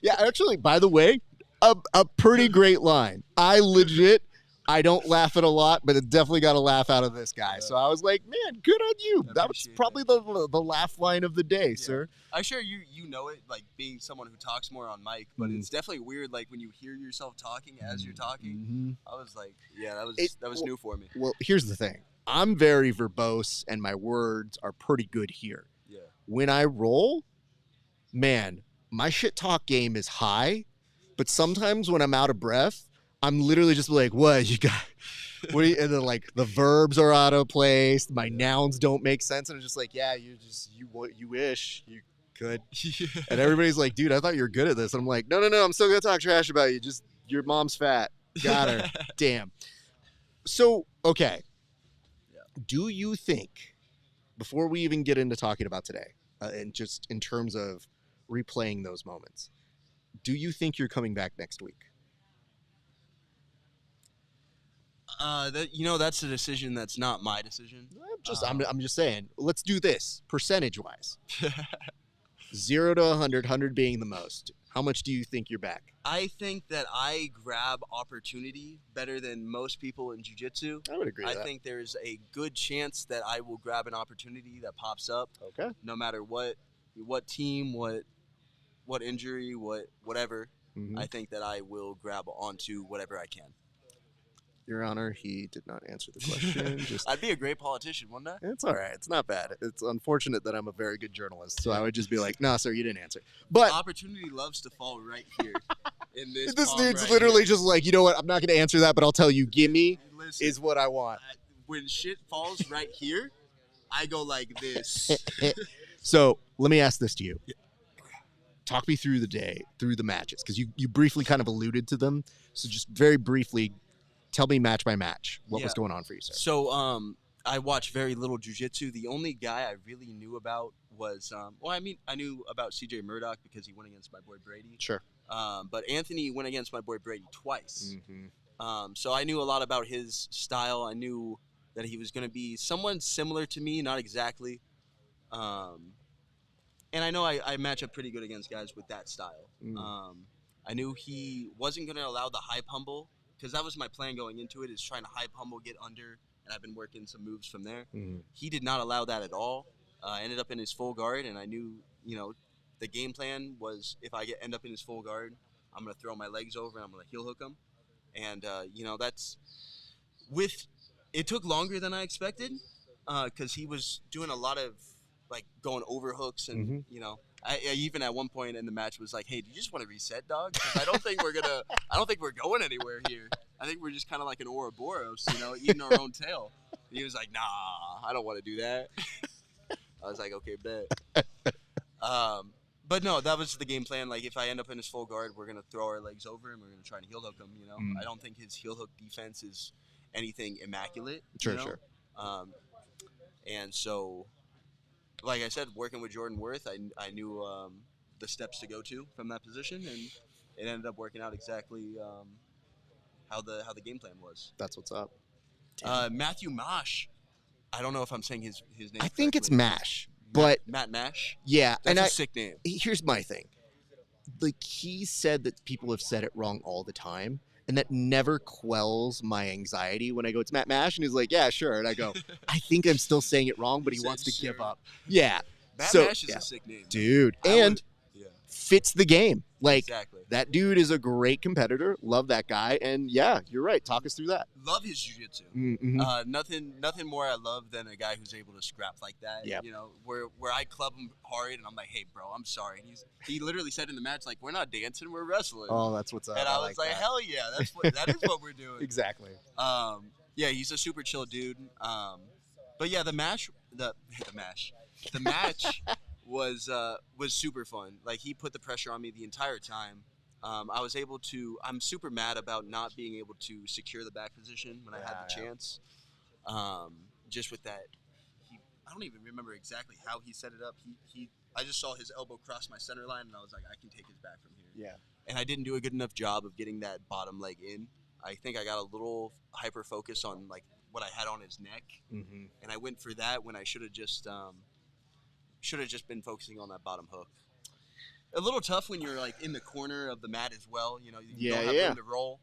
Yeah, actually, by the way, a pretty great line. I don't laugh at a lot, but it definitely got a laugh out of this guy. So I was like, man, good on you. That was probably the laugh line of the day, sir. I'm sure you know it, like being someone who talks more on mic, but it's definitely weird, like when you hear yourself talking as you're talking. I was like, yeah, that was new for me. Well, here's the thing. I'm very verbose, and my words are pretty good here. Yeah. When I roll, man, my shit talk game is high, but sometimes when I'm out of breath, I'm literally just like, what you got? And then like the verbs are out of place. My nouns don't make sense. And I'm just like, yeah, you wish you could. And everybody's like, dude, I thought you were good at this. And I'm like, no, I'm still going to talk trash about you. Just your mom's fat. Got her. Damn. So, okay. Yeah. Do you think, before we even get into talking about today, and just in terms of replaying those moments, Do you think you're coming back next week? That's a decision that's not my decision. I'm just saying. Let's do this percentage-wise. 0 to 100, 100 being the most. How much do you think you're back? I think that I grab opportunity better than most people in jiu-jitsu. I would agree with that. I think there's a good chance that I will grab an opportunity that pops up. Okay. No matter what team, what injury, whatever. Mm-hmm. I think that I will grab onto whatever I can. Your Honor, he did not answer the question. I'd be a great politician, wouldn't I? It's all right. It's not bad. It's unfortunate that I'm a very good journalist, so I would just be like, "No, sir, you didn't answer." But opportunity loves to fall right here. In this dude's right literally here. just like, you know what? I'm not going to answer that, but I'll tell you, gimme is what I want. When shit falls right here, I go like this. So let me ask this to you. Talk me through the day, through the matches, because you briefly kind of alluded to them. So just very briefly, tell me match by match what was going on for you, sir. So I watched very little jiu-jitsu. The only guy I really knew about was I knew about CJ Murdock because he went against my boy Brady. Sure. But Anthony went against my boy Brady twice. Mm-hmm. So I knew a lot about his style. I knew that he was going to be someone similar to me, not exactly. And I know I match up pretty good against guys with that style. I knew he wasn't going to allow the high pummel, because that was my plan going into it, is trying to high pummel, get under, and I've been working some moves from there. Mm-hmm. He did not allow that at all. I ended up in his full guard, and I knew, the game plan was if I end up in his full guard, I'm going to throw my legs over and I'm going to heel hook him. And, it took longer than I expected, because he was doing a lot of, going over hooks and, I even at one point in the match was like, "Hey, do you just want to reset, dog? 'Cause I don't think we're going anywhere here. I think we're just kind of like an Ouroboros, eating our own tail." And he was like, "Nah, I don't want to do that." I was like, "Okay, bet." But no, that was the game plan. Like, if I end up in his full guard, we're gonna throw our legs over him. We're gonna try to heel hook him. I don't think his heel hook defense is anything immaculate. Sure. And so, like I said, working with Jordan Worth, I knew the steps to go to from that position, and it ended up working out exactly how the game plan was. That's what's up. Matthew Mash. I don't know if I'm saying his name. I think it's correctly. Mash, but Matt Mash. Yeah, That's a sick name. Here's my thing. Like, he said that people have said it wrong all the time, and that never quells my anxiety when I go, "It's Matt Mash," and he's like, "Yeah, sure," and I go, "I think I'm still saying it wrong," but he wants to give up. Yeah, Matt Mash is a sick name, dude, fits the game. Like, exactly. That dude is a great competitor. Love that guy, and yeah, you're right. Talk us through that. Love his jiu-jitsu. Mm-hmm. Nothing more I love than a guy who's able to scrap like that. Yep. Where I club him hard and I'm like, "Hey, bro, I'm sorry." And he literally said in the match, like, "We're not dancing, we're wrestling." Oh, that's what's up. And I was like, "Hell yeah, that is what we're doing." Exactly. Yeah, he's a super chill dude. But yeah, the match was super fun. Like, he put the pressure on me the entire time. I'm super mad about not being able to secure the back position when I had the chance. Just with that, I don't even remember exactly how he set it up. I just saw his elbow cross my center line, and I was like, I can take his back from here. Yeah. And I didn't do a good enough job of getting that bottom leg in. I think I got a little hyper focused on like what I had on his neck, and I went for that when I should have just been focusing on that bottom hook. A little tough when you're like in the corner of the mat as well. You don't have room to roll.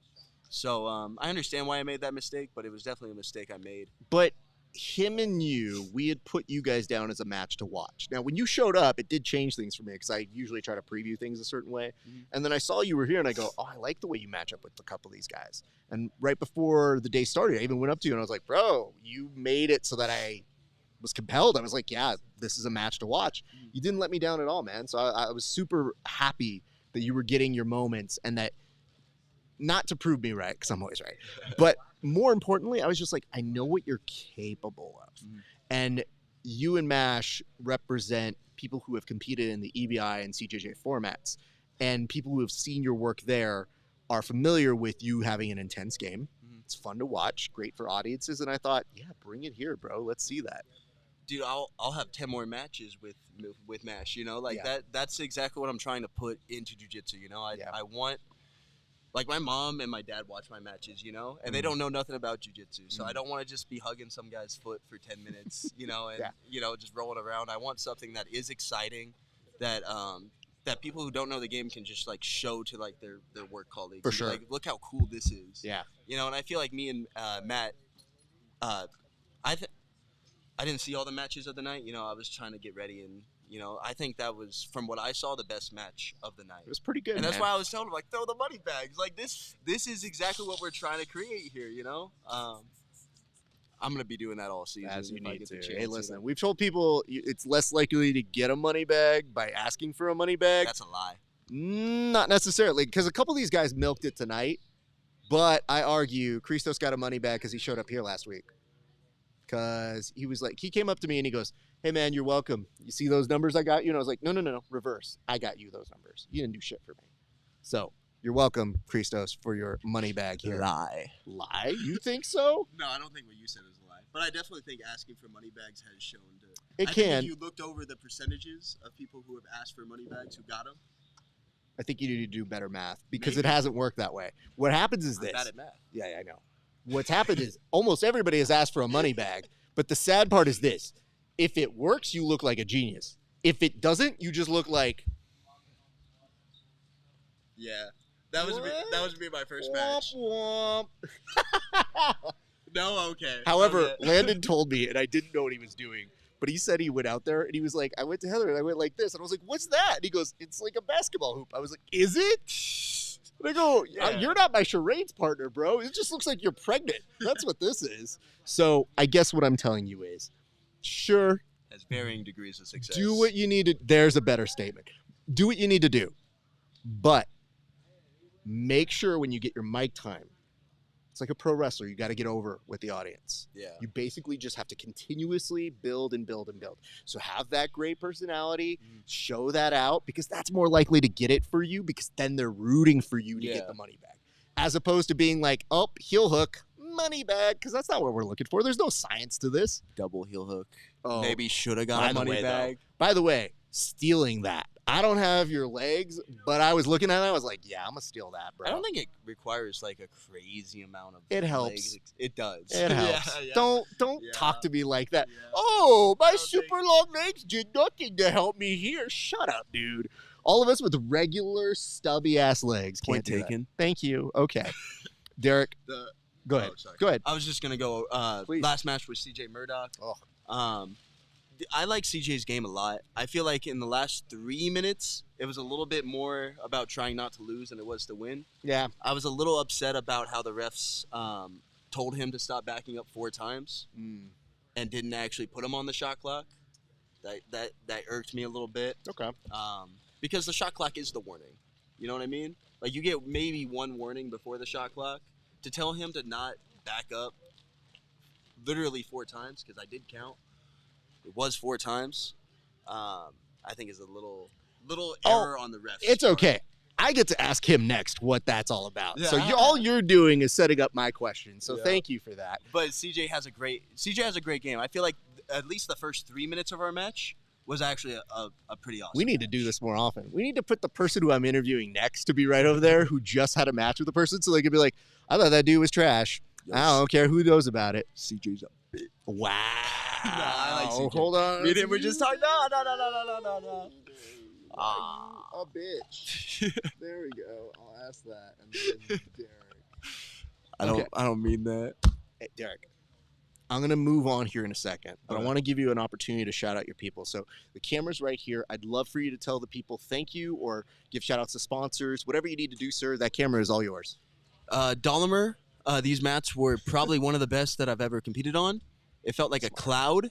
So I understand why I made that mistake, but it was definitely a mistake I made. But him and you, we had put you guys down as a match to watch. Now, when you showed up, it did change things for me because I usually try to preview things a certain way. And then I saw you were here, and I go, "Oh, I like the way you match up with a couple of these guys." And right before the day started, I even went up to you, and I was like, "Bro, you made it so that I was compelled." I was like, "Yeah, this is a match to watch." You didn't let me down at all, man. So I was super happy that you were getting your moments, and that, not to prove me right, because I'm always right, but more importantly, I was just like, I know what you're capable of. And you and Mash represent people who have competed in the EBI and CJJ formats, and people who have seen your work there are familiar with you having an intense game. It's fun to watch, great for audiences, and I thought, yeah, bring it here, bro. Let's see that. dude, I'll have 10 more matches with Mash, you know? Like that's exactly what I'm trying to put into jiu-jitsu, you know? I want, like, my mom and my dad watch my matches, you know? And they don't know nothing about jiu-jitsu. So I don't want to just be hugging some guy's foot for 10 minutes, you know, and you know, just rolling around. I want something that is exciting, that that people who don't know the game can just like show to like their work colleagues. For sure. Like, look how cool this is. Yeah. You know, and I feel like me and Matt, I didn't see all the matches of the night. You know, I was trying to get ready, and you know, I think that was, from what I saw, the best match of the night. It was pretty good, and that's man. why I was telling him, like, throw the money bags. Like, this is exactly what we're trying to create here. You know, I'm gonna be doing that all season. As you if I need get to. the chance, Hey, you listen, know? we've told people it's less likely to get a money bag by asking for a money bag. That's a lie. Not necessarily, because a couple of these guys milked it tonight. But I argue Christos got a money bag because he showed up here last week. Because he was like, he came up to me and he goes, "Hey, man, you're welcome. You see those numbers I got you?" And I was like, no, reverse. I got you those numbers. You didn't do shit for me. So you're welcome, Christos, for your money bag here. Lie. Lie? You think so? No, I don't think what you said is a lie. But I definitely think asking for money bags has shown to. It I can. think if you looked over the percentages of people who have asked for money bags who got them. I think you need to do better math because Maybe. it hasn't worked that way. What happens is I'm this. bad at math. Yeah, I know. What's happened is almost everybody has asked for a money bag, but the sad part is this. If it works, you look like a genius. If it doesn't, you just look like... Yeah. That was me my first match. Womp, No, okay. However, Okay. Landon told me, and I didn't know what he was doing, but he said he went out there, and he was like, I went to Heather, and I went like this. And I was like, what's that? And he goes, it's like a basketball hoop. I was like, is it? And I go, Yeah. You're not my charades partner, bro. It just looks like you're pregnant. That's what this is. So I guess what I'm telling you is, sure, Has varying degrees of success. do what you need to. There's a better statement. Do what you need to do. But make sure when you get your mic time, it's like a pro wrestler. You got to get over with the audience. Yeah. You basically just have to continuously build and build and build. So have that great personality, show that out, because that's more likely to get it for you, because then they're rooting for you to get the money back. As opposed to being like, oh, heel hook, money bag, because that's not what we're looking for. There's no science to this. Double heel hook. Oh, Maybe should have got by a the money way, bag. By the way, stealing that. I don't have your legs, but I was looking at it. I was like, yeah, I'm going to steal that, bro. I don't think it requires like a crazy amount of It helps. legs. It does. It helps. Yeah. Don't Yeah. talk to me like that. Yeah. Oh, my I don't super long legs did nothing to help me here. Shut up, dude. All of us with regular stubby ass legs can't Point do that. taken. Thank you. Okay, Derek, go ahead. Oh, sorry. Go ahead. I was just gonna go. Please. Last match was CJ Murdock. Oh. I like CJ's game a lot. I feel like in the last 3 minutes, it was a little bit more about trying not to lose than it was to win. Yeah. I was a little upset about how the refs told him to stop backing up 4 times and didn't actually put him on the shot clock. That irked me a little bit. Okay. Because the shot clock is the warning. You know what I mean? Like, you get maybe 1 warning before the shot clock. To tell him to not back up literally 4 times, because I did count. It was 4 times. I think is a little error on the refs. It's part. okay. I get to ask him next what that's all about. Yeah. So all you're doing is setting up my question. So Yeah. thank you for that. But CJ has a great game. I feel like at least the first 3 minutes of our match was actually a pretty awesome. We need to do this more often. We need to put the person who I'm interviewing next to be right over there who just had a match with the person, so they could be like, I thought that dude was trash. I don't care who knows about it. CJ's a bitch. Wow. I like CJ. Hold on. Me and him were just talking. No. A bitch. There we go. I'll ask that. And then Derek. I don't mean that. Hey, Derek. I'm going to move on here in a second, but Okay. I want to give you an opportunity to shout out your people. So the camera's right here. I'd love for you to tell the people thank you or give shout outs to sponsors. Whatever you need to do, sir, that camera is all yours. Dolomer, these mats were probably one of the best that I've ever competed on. It felt like a cloud,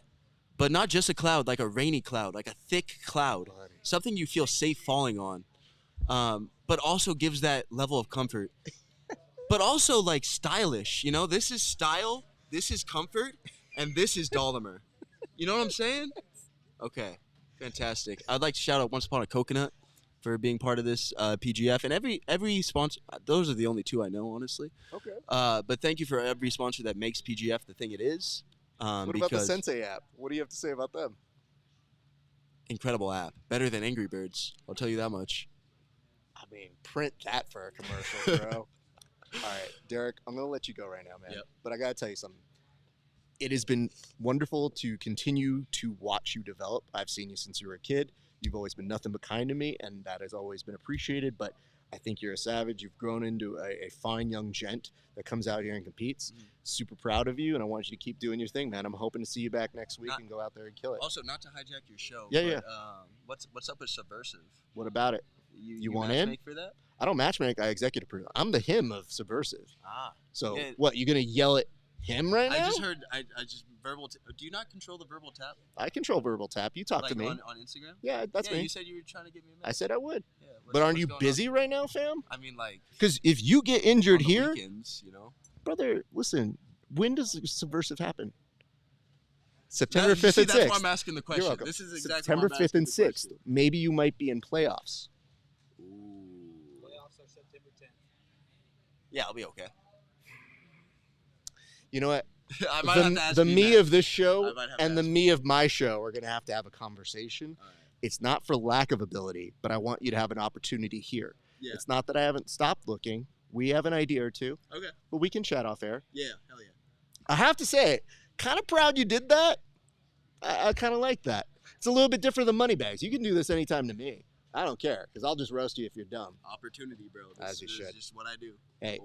but not just a cloud, like a rainy cloud, like a thick cloud. Something you feel safe falling on, but also gives that level of comfort. But also like stylish, you know? This is style, this is comfort, and this is Dolomer. You know what I'm saying? Okay, fantastic. I'd like to shout out Once Upon a Coconut for being part of this PGF, and every sponsor. Those are the only 2 I know, honestly. Okay. But thank you for every sponsor that makes PGF the thing it is. What about the Sensei app? What do you have to say about them? Incredible app. Better than Angry Birds. I'll tell you that much. I mean, print that for a commercial, bro. All right, Derek, I'm going to let you go right now, man. Yep. But I got to tell you something. It has been wonderful to continue to watch you develop. I've seen you since you were a kid. You've always been nothing but kind to me, and that has always been appreciated. But I think you're a savage. You've grown into a fine young gent that comes out here and competes. Mm-hmm. Super proud of you, and I want you to keep doing your thing, man. I'm hoping to see you back next week and go out there and kill it. Also, not to hijack your show. Yeah. What's up with Subversive? What about it? You want in? For that? I don't matchmake. I executive produce. I'm the him of Subversive. So yeah. What? You gonna yell at him right now? I just heard. I just verbal. Do you not control the verbal tap? I control verbal tap. You talk to me on Instagram. Yeah, that's me. You said you were trying to get me a message. I said I would. Yeah, but aren't you busy right now, fam? I mean, like. Because if you get injured here, weekends, brother, listen. When does Subversive happen? September 5th and 6th. That's why I'm asking the question. You're welcome. This is exactly September 5th and 6th. Maybe you might be in playoffs. Playoffs are September 10th. Yeah, I'll be okay. You know what? I might have to ask the you me next. of this show and the you. me of my show are going to have a conversation. Right. It's not for lack of ability, but I want you to have an opportunity here. Yeah. It's not that I haven't stopped looking. We have an idea or two. Okay. But we can chat off air. Yeah, hell yeah. I have to say, kind of proud you did that. I kind of like that. It's a little bit different than Moneybags. You can do this anytime to me. I don't care, because I'll just roast you if you're dumb. Opportunity, bro. As you should. This is just what I do. Hey,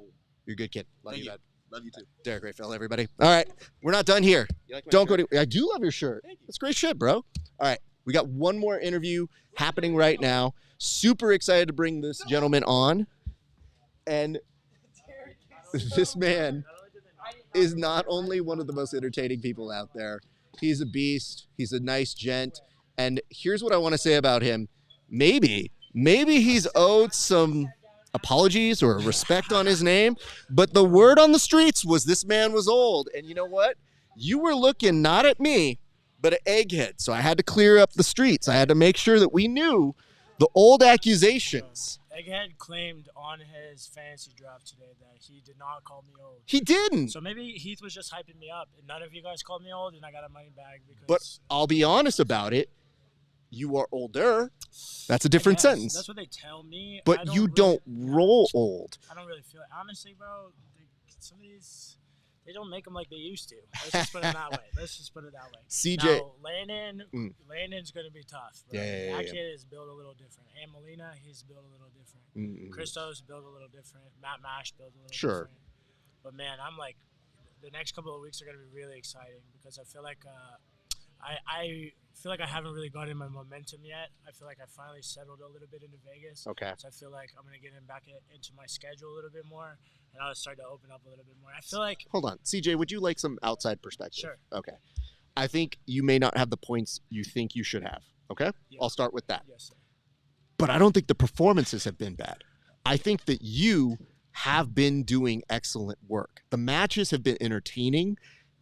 you're a good kid. Love Thank you, you. bud. Love you too. Derek Rayfield, everybody. All right, we're not done here. You like my Don't shirt? go to. I do love your shirt. Thank you. It's great shit, bro. All right, we got one more interview happening right now. Super excited to bring this gentleman on, and this man is not only one of the most entertaining people out there. He's a beast. He's a nice gent. And here's what I want to say about him. Maybe he's owed some apologies or respect on his name, but the word on the streets was this man was old. And you know what? You were looking not at me, but at Egghead. So I had to clear up the streets. I had to make sure that we knew the old accusations. Egghead claimed on his fantasy draft today that he did not call me old. He didn't. So maybe Heath was just hyping me up, and none of you guys called me old, and I got a money bag because. But I'll be honest about it. You are older. That's a different sentence. That's what they tell me. But you don't roll old. I don't really feel it. Honestly, bro, some of these, they don't make them like they used to. Let's just put it that way. CJ. Now, Landon's going to be tough. Bro. Yeah. Actually, is built a little different. And Molina, he's built a little different. Christos built a little different. Matt Mash built a little different. But, man, I'm like, the next couple of weeks are going to be really exciting because I feel like I feel like I haven't really gotten my momentum yet. I feel like I finally settled a little bit into Vegas. Okay. So I feel like I'm going to get back into my schedule a little bit more, and I'll start to open up a little bit more. I feel like... Hold on. CJ, would you like some outside perspective? Sure. Okay. I think you may not have the points you think you should have. Okay? Yeah. I'll start with that. Yes, sir. But I don't think the performances have been bad. I think that you have been doing excellent work. The matches have been entertaining,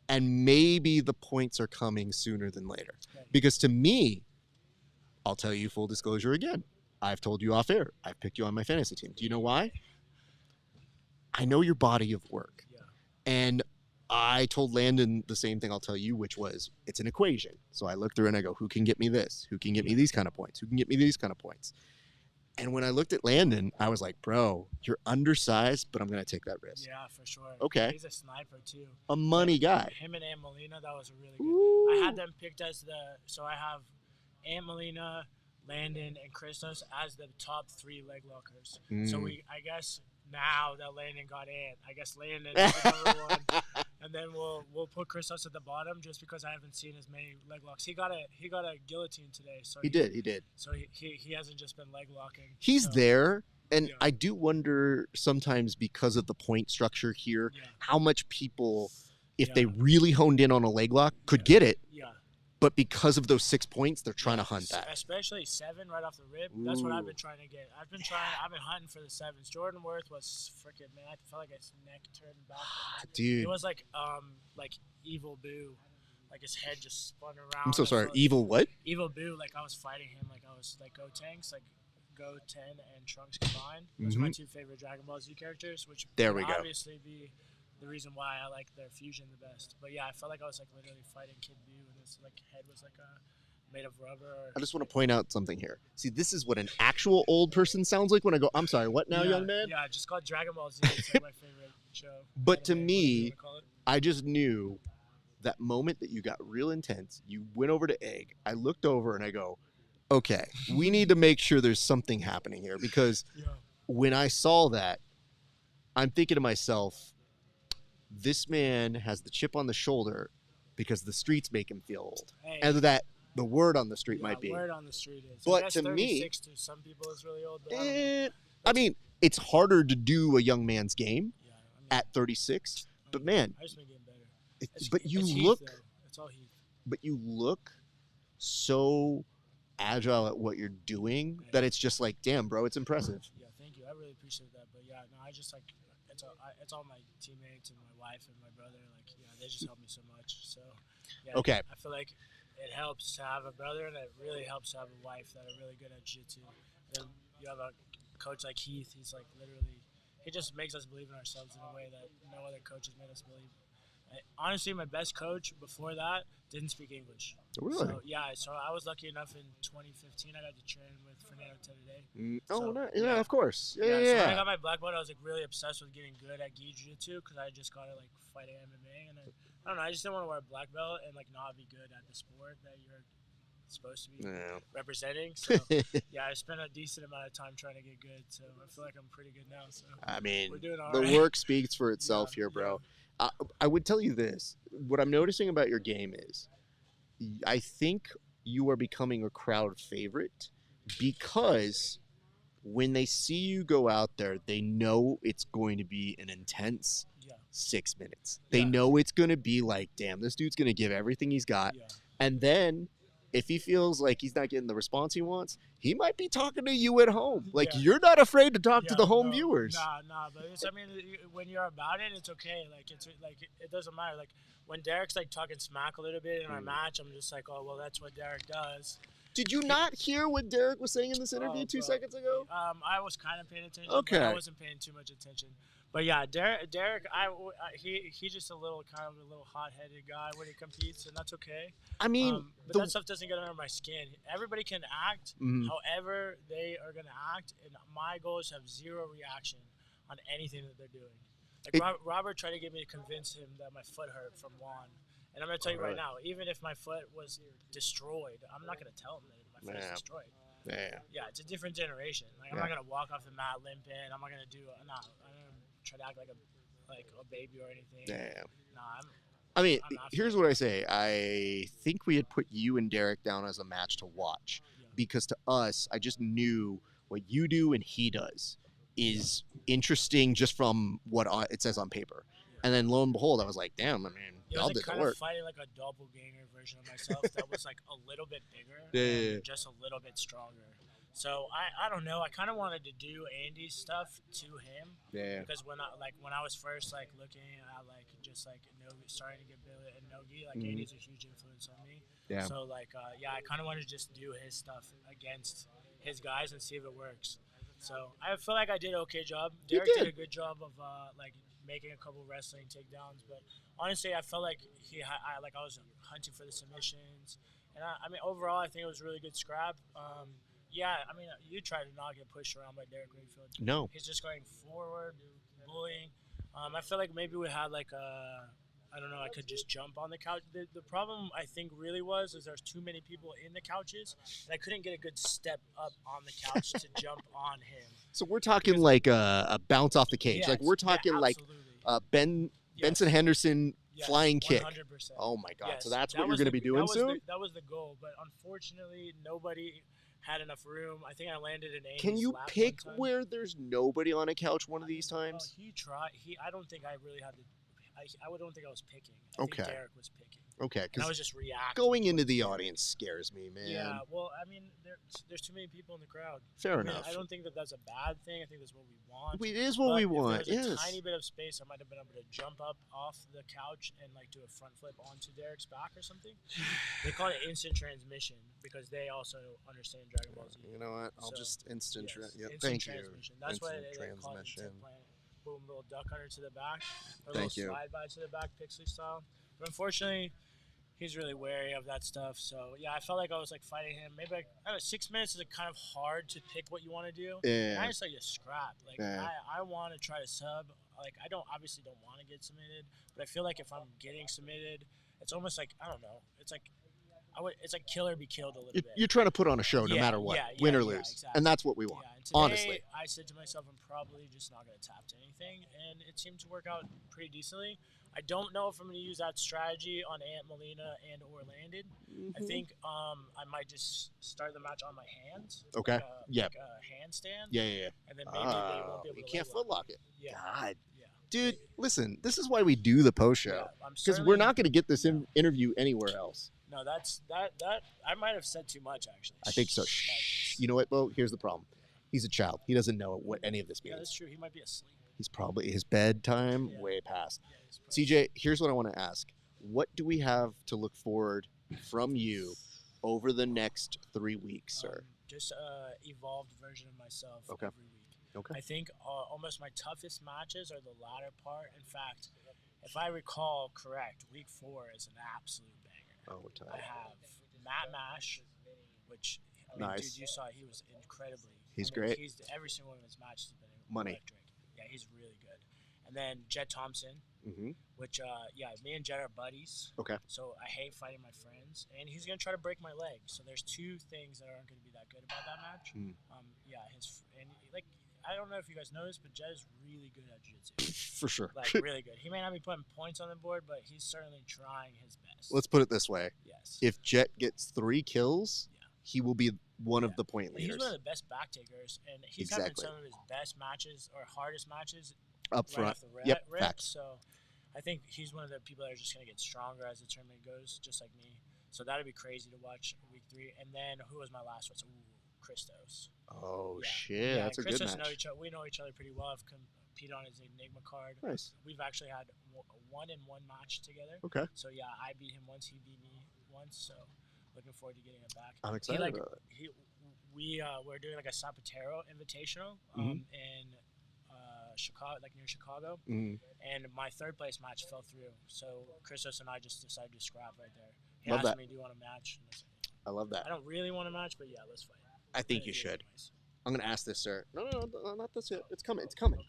and maybe the points are coming sooner than later. Because to me, I'll tell you full disclosure again. I've told you off air. I've picked you on my fantasy team. Do you know why? I know your body of work. Yeah. And I told Landon the same thing I'll tell you, which was it's an equation. So I look through and I go, who can get me this? Who can get me these kind of points? Who can get me these kind of points? And when I looked at Landon, I was like, bro, you're undersized, but I'm going to take that risk. Yeah, for sure. Okay. He's a sniper, too. A money guy. Him and Aunt Molina, that was a really good. Ooh. I had them picked as so I have Aunt Molina, Landon, and Christos as the top 3 leg lockers. So I guess now that Landon got Ant, I guess Landon is the number 1. And then we'll put Christos at the bottom just because I haven't seen as many leg locks. He got a guillotine today. So he did. So he hasn't just been leg locking. He's there. And yeah. I do wonder sometimes because of the point structure here, how much people, if they really honed in on a leg lock, could get it. Yeah. But because of those 6 points, they're trying to hunt that. Especially 7 right off the rip. That's what I've been trying to get. I've been hunting for the 7s. Jordan Worth was freaking, man, I felt like his neck turned back. Dude. It was like Evil Boo. Like his head just spun around. I'm so sorry. Evil what? Evil Boo. Like I was fighting him. Like I was like Go Tanks. Like Go 10 and Trunks combined. Those are my 2 favorite Dragon Ball Z characters. Which there we go. Obviously be the reason why I like their fusion the best. But yeah, I felt like I was like literally fighting Kid Buu, and his like head was like made of rubber. I just want to point out something here. See, this is what an actual old person sounds like when I go, I'm sorry, what now, young man? Yeah, just called Dragon Ball Z. It's like my favorite show. But to Anime, me, I just knew that moment that you got real intense. You went over to Egg. I looked over and I go, okay, we need to make sure there's something happening here, because when I saw that, I'm thinking to myself, this man has the chip on the shoulder because the streets make him feel old. Hey. And that the word on the street might be. Word on the street is. But I guess to me, 36 to some people is really old. But I mean, it's harder to do a young man's game yeah, I mean, at 36. But man, I just been getting better. but you it's look. Heath, though. It's all Heath. But you look so agile at what you're doing that it's just like, damn, bro, it's impressive. Yeah, thank you. I really appreciate that. But yeah, no, I just like it's all my teammates and my wife and my brother. Like, yeah, they just help me so much. So yeah, Okay. I feel like it helps to have a brother, and it really helps to have a wife that are really good at jiu-jitsu. And you have a coach like Heath. He's like literally, he just makes us believe in ourselves in a way that no other coach has made us believe. Honestly, my best coach before that didn't speak English. Really? So, yeah, so I was lucky enough in 2015 I got to train with Fernando today. Yeah, of course. So when I got my black belt, I was like really obsessed with getting good at gi jiu-jitsu because I just got to like fighting MMA, and I don't know, I just didn't want to wear a black belt and like not be good at the sport that you're supposed to be representing. So yeah, I spent a decent amount of time trying to get good. So I feel like I'm pretty good now. So I mean, we're doing all the right. work speaks for itself here, bro. I would tell you this. What I'm noticing about your game is I think you are becoming a crowd favorite because when they see you go out there, they know it's going to be an intense 6 minutes. They know it's going to be like, damn, this dude's going to give everything he's got. Yeah. And then if he feels like he's not getting the response he wants, he might be talking to you at home. Like, you're not afraid to talk to the home viewers. Nah, but it's, I mean, when you're about it, it's okay. Like, it's like, it doesn't matter. Like, when Derek's like talking smack a little bit in our match, I'm just like, oh, well, that's what Derek does. Did you not hear what Derek was saying in this interview 2 seconds ago? I was kind of paying attention, Okay. but I wasn't paying too much attention. But yeah, Derek, he's just a little hot-headed guy when he competes, and that's okay. I mean, but that stuff doesn't get under my skin. Everybody can act however they are gonna act, and my goal is to have zero reaction on anything that they're doing. Like Robert tried to get me to convince him that my foot hurt from Juan, and I'm gonna tell you right now, even if my foot was destroyed, I'm not gonna tell him that my foot is destroyed. Yeah, it's a different generation. Like, I'm not gonna walk off the mat limping. I'm not gonna do. I'm not try to act like a baby or anything. I mean, here's what I say. I think we had put you and Derek down as a match to watch because to us, I just knew what you do and he does is interesting just from what it says on paper. And then lo and behold, I was like, damn, I mean, y'all did the work. I was kind of fighting like a doppelganger version of myself that was like a little bit bigger and just a little bit stronger. So I don't know. I kind of wanted to do Andy's stuff to him. Because when I was first like looking at like just like Nogi, starting to get better at Nogi, like Andy's a huge influence on me. So like I kind of wanted to just do his stuff against his guys and see if it works. So I feel like I did an okay job. Derek did a good job of like making a couple wrestling takedowns, but honestly, I felt like I was hunting for the submissions, and I mean overall, I think it was a really good scrap. I mean, you try to not get pushed around by Derek Rayfield. No. He's just going forward, bullying. I feel like maybe we had like I don't know, I could just jump on the couch. The problem I think really was there's too many people in the couches, and I couldn't get a good step up on the couch to jump on him. So we're talking like a bounce off the cage. Like we're talking like Benson Henderson flying kick. 100%. Oh my God. So that's what you're going to be doing soon? That was the goal, but unfortunately nobody had enough room. I think I landed in Andy's Can you lap pick one time. where there's nobody on a couch one of these times? He tried. I don't think I really had to. I don't think I was picking. I think Derek was picking. Okay, because I was just reacting. Going into the audience scares me, man. Yeah, well, I mean, there's too many people in the crowd. Fair enough. I don't think that's a bad thing. I think that's what we want. It is what we want. If there was a tiny bit of space, I might have been able to jump up off the couch and like do a front flip onto Derek's back or something. They call it instant transmission because they also understand Dragon Ball Z. You know what? I'll just instant transmission. thank you. That's why they call it instant planet. boom, little duck under to the back, or a Thank little you. slide by to the back, Pixley style. But unfortunately, he's really wary of that stuff. So yeah, I felt like I was like fighting him. Maybe like, I don't know, 6 minutes is like kind of hard to pick what you want to do. And I Yeah. just like to scrap. Like Yeah. I want to try to sub. Like I obviously don't want to get submitted, but I feel like if I'm getting submitted, it's almost like I don't know. It's like it's like kill or be killed a little bit. You're trying to put on a show no Yeah, matter what, yeah, win or yeah, lose, exactly. and that's what we want. Yeah, and today, Honestly. I said to myself, I'm probably just not going to tap to anything, and it seemed to work out pretty decently. I don't know if I'm going to use that strategy on Aunt Melina and or Landon. I think I might just start the match on my hands. Okay. Like Yeah. Like a handstand. Yeah. And then maybe they won't be able You to can't leg lock footlock me. it. Yeah. God. Yeah. Dude, listen, this is why we do the post show. Yeah, I'm Because we're certainly- not going to get this interview anywhere else. No, that I might have said too much actually. I think so. Shh. You know what, Bo? Here's the problem. He's a child. He doesn't know what any of this Yeah, means. that's true. He might be asleep. He's probably his bedtime Yeah. way past. Yeah, he's probably- CJ, here's what I want to ask. What do we have to look forward from you over the next 3 weeks, sir? Just a evolved version of myself Okay. every week. Okay. I think almost my toughest matches are the latter part. In fact, if I recall correct, week 4 is an absolute banger. Oh, we're tired. I have Matt Mash, which I mean, Nice. dude, you saw he was incredibly. He's I mean, great. He's every single one of his matches has been Money. electric. Yeah, he's really good. And then Jet Thompson, Mm-hmm. which me and Jet are buddies. Okay. So I hate fighting my friends, and he's gonna try to break my leg. So there's 2 things that aren't gonna be that good about that match. Mm. I don't know if you guys know this, but Jet is really good at jiu-jitsu. For sure. Like really good. He may not be putting points on the board, but he's certainly trying his best. Let's put it this way. Yes. If Jet gets 3 kills, Yeah. he will be one of Yeah. the point He's leaders. one of the best back takers, and he's Exactly. having some of his best matches or hardest matches Up right front. off the Yep, rip. facts. So I think he's one of the people that are just going to get stronger as the tournament goes, just like me. So that'd be crazy to watch week 3. And then who was my last one? So, Christos. Oh, Yeah. shit. That's a good Christos match. we know each other pretty well. I've competed on his Enigma card. Nice. We've actually had a 1-in-1 match together. Okay. So yeah, I beat him once, he beat me once. So looking forward to getting it back. I'm excited about it. We're doing like a Zapatero Invitational Mhm. in Chicago, like near Chicago, Mhm. and my 3rd place match fell through. So Christos and I just decided to scrap right there. He Love asked that. me, "Do you want a match?" And I said, I love "I that. don't really want a match, but yeah, let's fight." I think you Yeah, should. anyways. I'm going to ask this, sir. No, not this yet. It's coming. It's coming.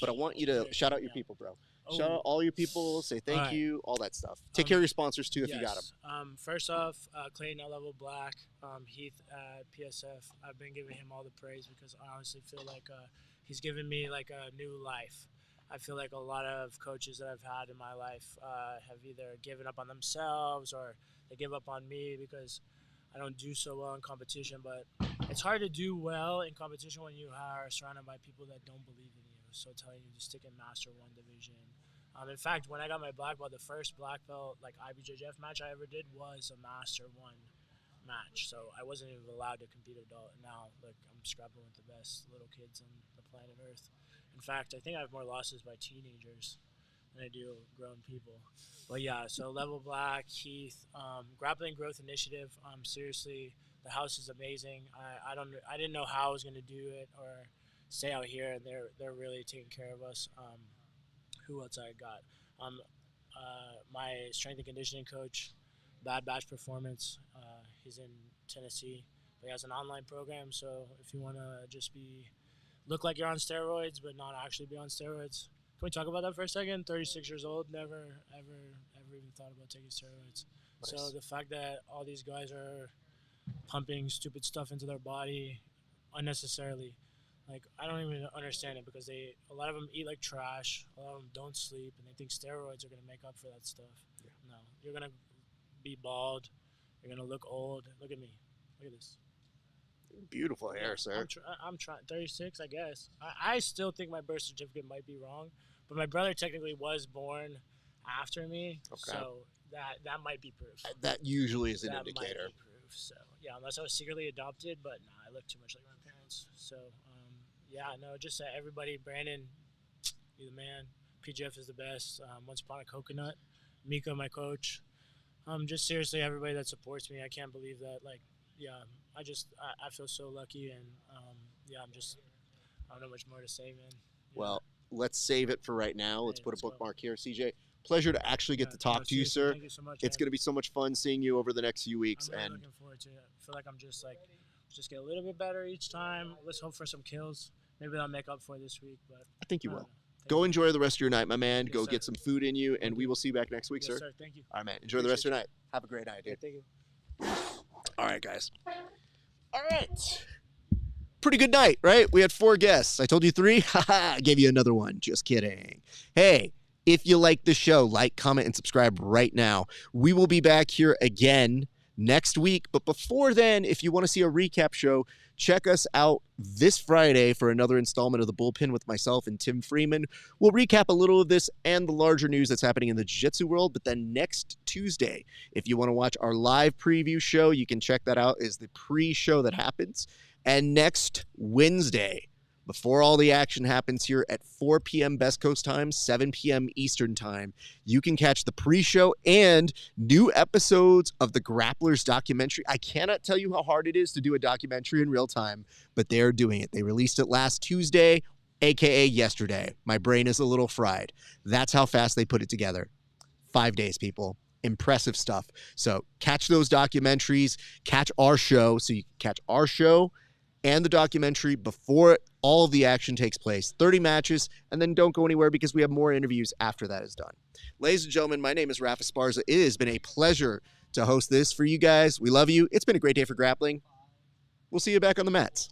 But I want you to shout out your people, bro. Oh. Shout out all your people. Say thank Alright. you. All that stuff. Take care of your sponsors, too, if you got them. Yes. First off, Clayton at Level Black, Heath at PSF. I've been giving him all the praise because I honestly feel like he's given me like a new life. I feel like a lot of coaches that I've had in my life have either given up on themselves or they give up on me because I don't do so well in competition. But it's hard to do well in competition when you are surrounded by people that don't believe in you. So telling you to stick in Master 1 division. In fact, when I got my black belt, the first black belt like IBJJF match I ever did was a Master 1 match. So I wasn't even allowed to compete adult. And now, look, I'm scrapping with the best little kids on the planet Earth. In fact, I think I have more losses by teenagers than I do grown people. But yeah, so Level Black, Heath, Grappling Growth Initiative. Seriously, the house is amazing. I didn't know how I was gonna do it or stay out here, and they're really taking care of us. Who else I got? My strength and conditioning coach, Bad Batch Performance. He's in Tennessee, but he has an online program. So if you want to just look like you're on steroids, but not actually be on steroids. Can we talk about that for a second? 36 years old, never, ever even thought about taking steroids. Nice. So the fact that all these guys are pumping stupid stuff into their body unnecessarily, like I don't even understand it because a lot of them eat like trash, a lot of them don't sleep, and they think steroids are gonna make up for that stuff. Yeah. No, you're gonna be bald, you're gonna look old. Look at me, look at this. Beautiful hair, sir. I'm trying 36, I guess. I still think my birth certificate might be wrong, but my brother technically was born after me, Okay. so that might be proof. That usually is an That indicator. might be proof. So yeah, unless I was secretly adopted, but nah, I look too much like my parents. So yeah, no, just everybody, Brandon, you're the man. PGF is the best. Once Upon a Coconut, Mika, my coach. Just seriously, everybody that supports me. I can't believe that. Like, yeah, I feel so lucky, and yeah, I don't know much more to say, man. Yeah. Well, let's save it for right now. Let's put a let's go. bookmark here. CJ, pleasure to actually get to talk to you, seriously, sir. Thank you so much. It's going to be so much fun seeing you over the next few weeks. I'm really And looking forward to it. I feel like I'm just get a little bit better each time. Let's hope for some kills. Maybe I'll make up for it this week. But I think you I will. don't know. Thank Go you. enjoy the rest of your night, my man. Yes, Go sir. get some food in you, and we will see you back next week, Yes, sir. Thank you. All right, man. Enjoy the rest of your night. Have a great night, dude. Thank you. All right, guys. All right. Pretty good night, right? We had 4 guests. I told you 3. Haha, I gave you another one. Just kidding. Hey, if you like the show, like, comment, and subscribe right now. We will be back here again next week. But before then, if you want to see a recap show, check us out this Friday for another installment of the Bullpen with myself and Tim Freeman. We'll recap a little of this and the larger news that's happening in the jiu-jitsu world. But then next Tuesday, if you want to watch our live preview show, you can check that out as the pre-show that happens. And next Wednesday, before all the action happens here at 4 p.m. Best Coast time, 7 p.m. Eastern time, you can catch the pre-show and new episodes of the Grapplers documentary. I cannot tell you how hard it is to do a documentary in real time, but they're doing it. They released it last Tuesday, aka yesterday. My brain is a little fried. That's how fast they put it together. 5 days, people. Impressive stuff. So catch those documentaries, catch our show, so you can catch our show and the documentary before all of the action takes place. 30 matches, and then don't go anywhere because we have more interviews after that is done. Ladies and gentlemen, my name is Raf Esparza. It has been a pleasure to host this for you guys. We love you. It's been a great day for grappling. We'll see you back on the mats.